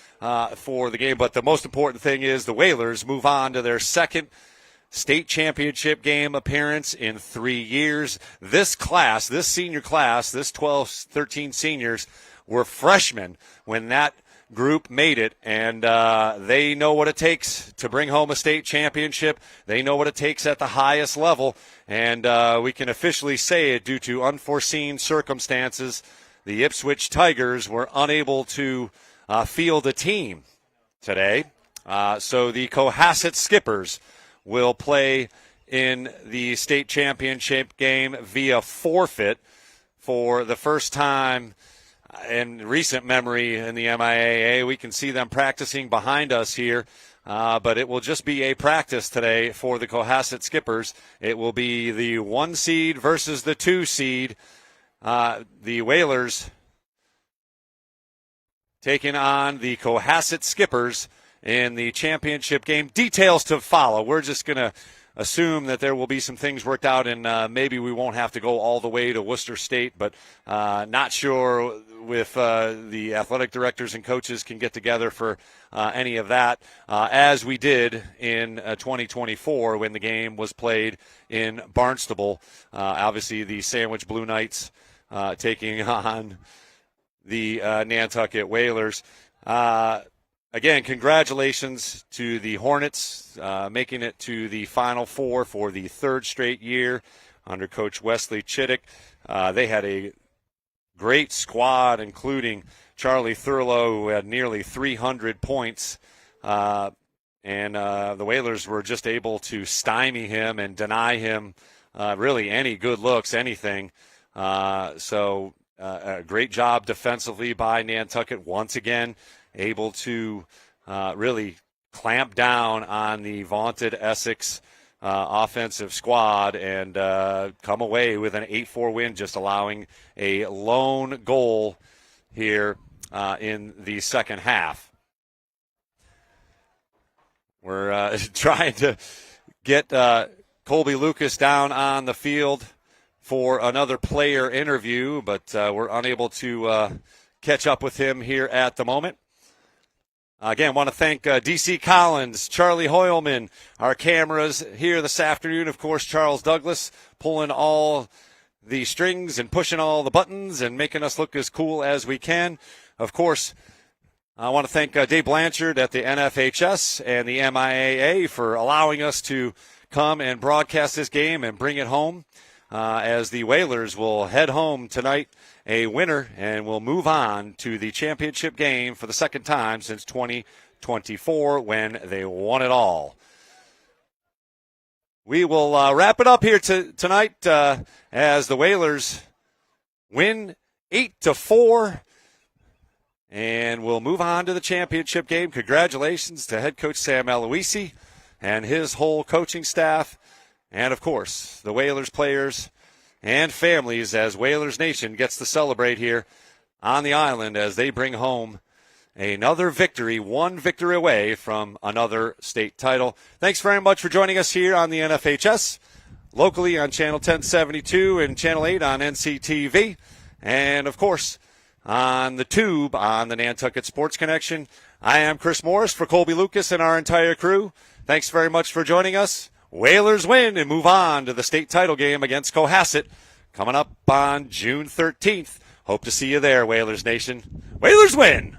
for the game, but the most important thing is the Whalers move on to their second state championship game appearance in 3 years. This class, this senior class, this 12-13 seniors were freshmen when that group made it, and they know what it takes to bring home a state championship. They know what it takes at the highest level, and we can officially say it due to unforeseen circumstances. The Ipswich Tigers were unable to field a team today, so the Cohasset Skippers will play in the state championship game via forfeit for the first time in recent memory in the MIAA. We can see them practicing behind us here, but it will just be a practice today for the Cohasset Skippers. It will be the 1 seed versus the 2 seed. The Whalers taking on the Cohasset Skippers in the championship game. Details to follow. We're just going to assume that there will be some things worked out, and maybe we won't have to go all the way to Worcester State, but not sure if the athletic directors and coaches can get together for any of that, as we did in 2024 when the game was played in Barnstable. Obviously, the Sandwich Blue Knights taking on the Nantucket Whalers. Again, congratulations to the Hornets making it to the Final Four for the 3rd straight year under Coach Wesley Chittick. They had a great squad, including Charlie Thurlow, who had nearly 300 points. And the Whalers were just able to stymie him and deny him really any good looks, anything. So a great job defensively by Nantucket once again, able to really clamp down on the vaunted Essex offensive squad and come away with an 8-4 win, just allowing a lone goal here in the second half. We're trying to get Colby Lucas down on the field for another player interview, but we're unable to catch up with him here at the moment. Again, want to thank D.C. Collins, Charlie Hoyleman, our cameras here this afternoon. Of course, Charles Douglas pulling all the strings and pushing all the buttons and making us look as cool as we can. Of course, I want to thank Dave Blanchard at the NFHS and the MIAA for allowing us to come and broadcast this game and bring it home, as the Whalers will head home tonight a winner and will move on to the championship game for the second time since 2024 when they won it all. We will wrap it up here tonight as the Whalers win 8-4 and we'll move on to the championship game. Congratulations to head coach Sam Eloisi and his whole coaching staff, and of course the Whalers players and families, as Whalers Nation gets to celebrate here on the island as they bring home another victory, one victory away from another state title. Thanks very much for joining us here on the NFHS, locally on Channel 1072 and Channel 8 on NCTV, and of course on the Tube on the Nantucket Sports Connection. I am Chris Morris for Colby Lucas and our entire crew. Thanks very much for joining us. Whalers win and move on to the state title game against Cohasset coming up on June 13th. Hope to see you there, Whalers Nation. Whalers win!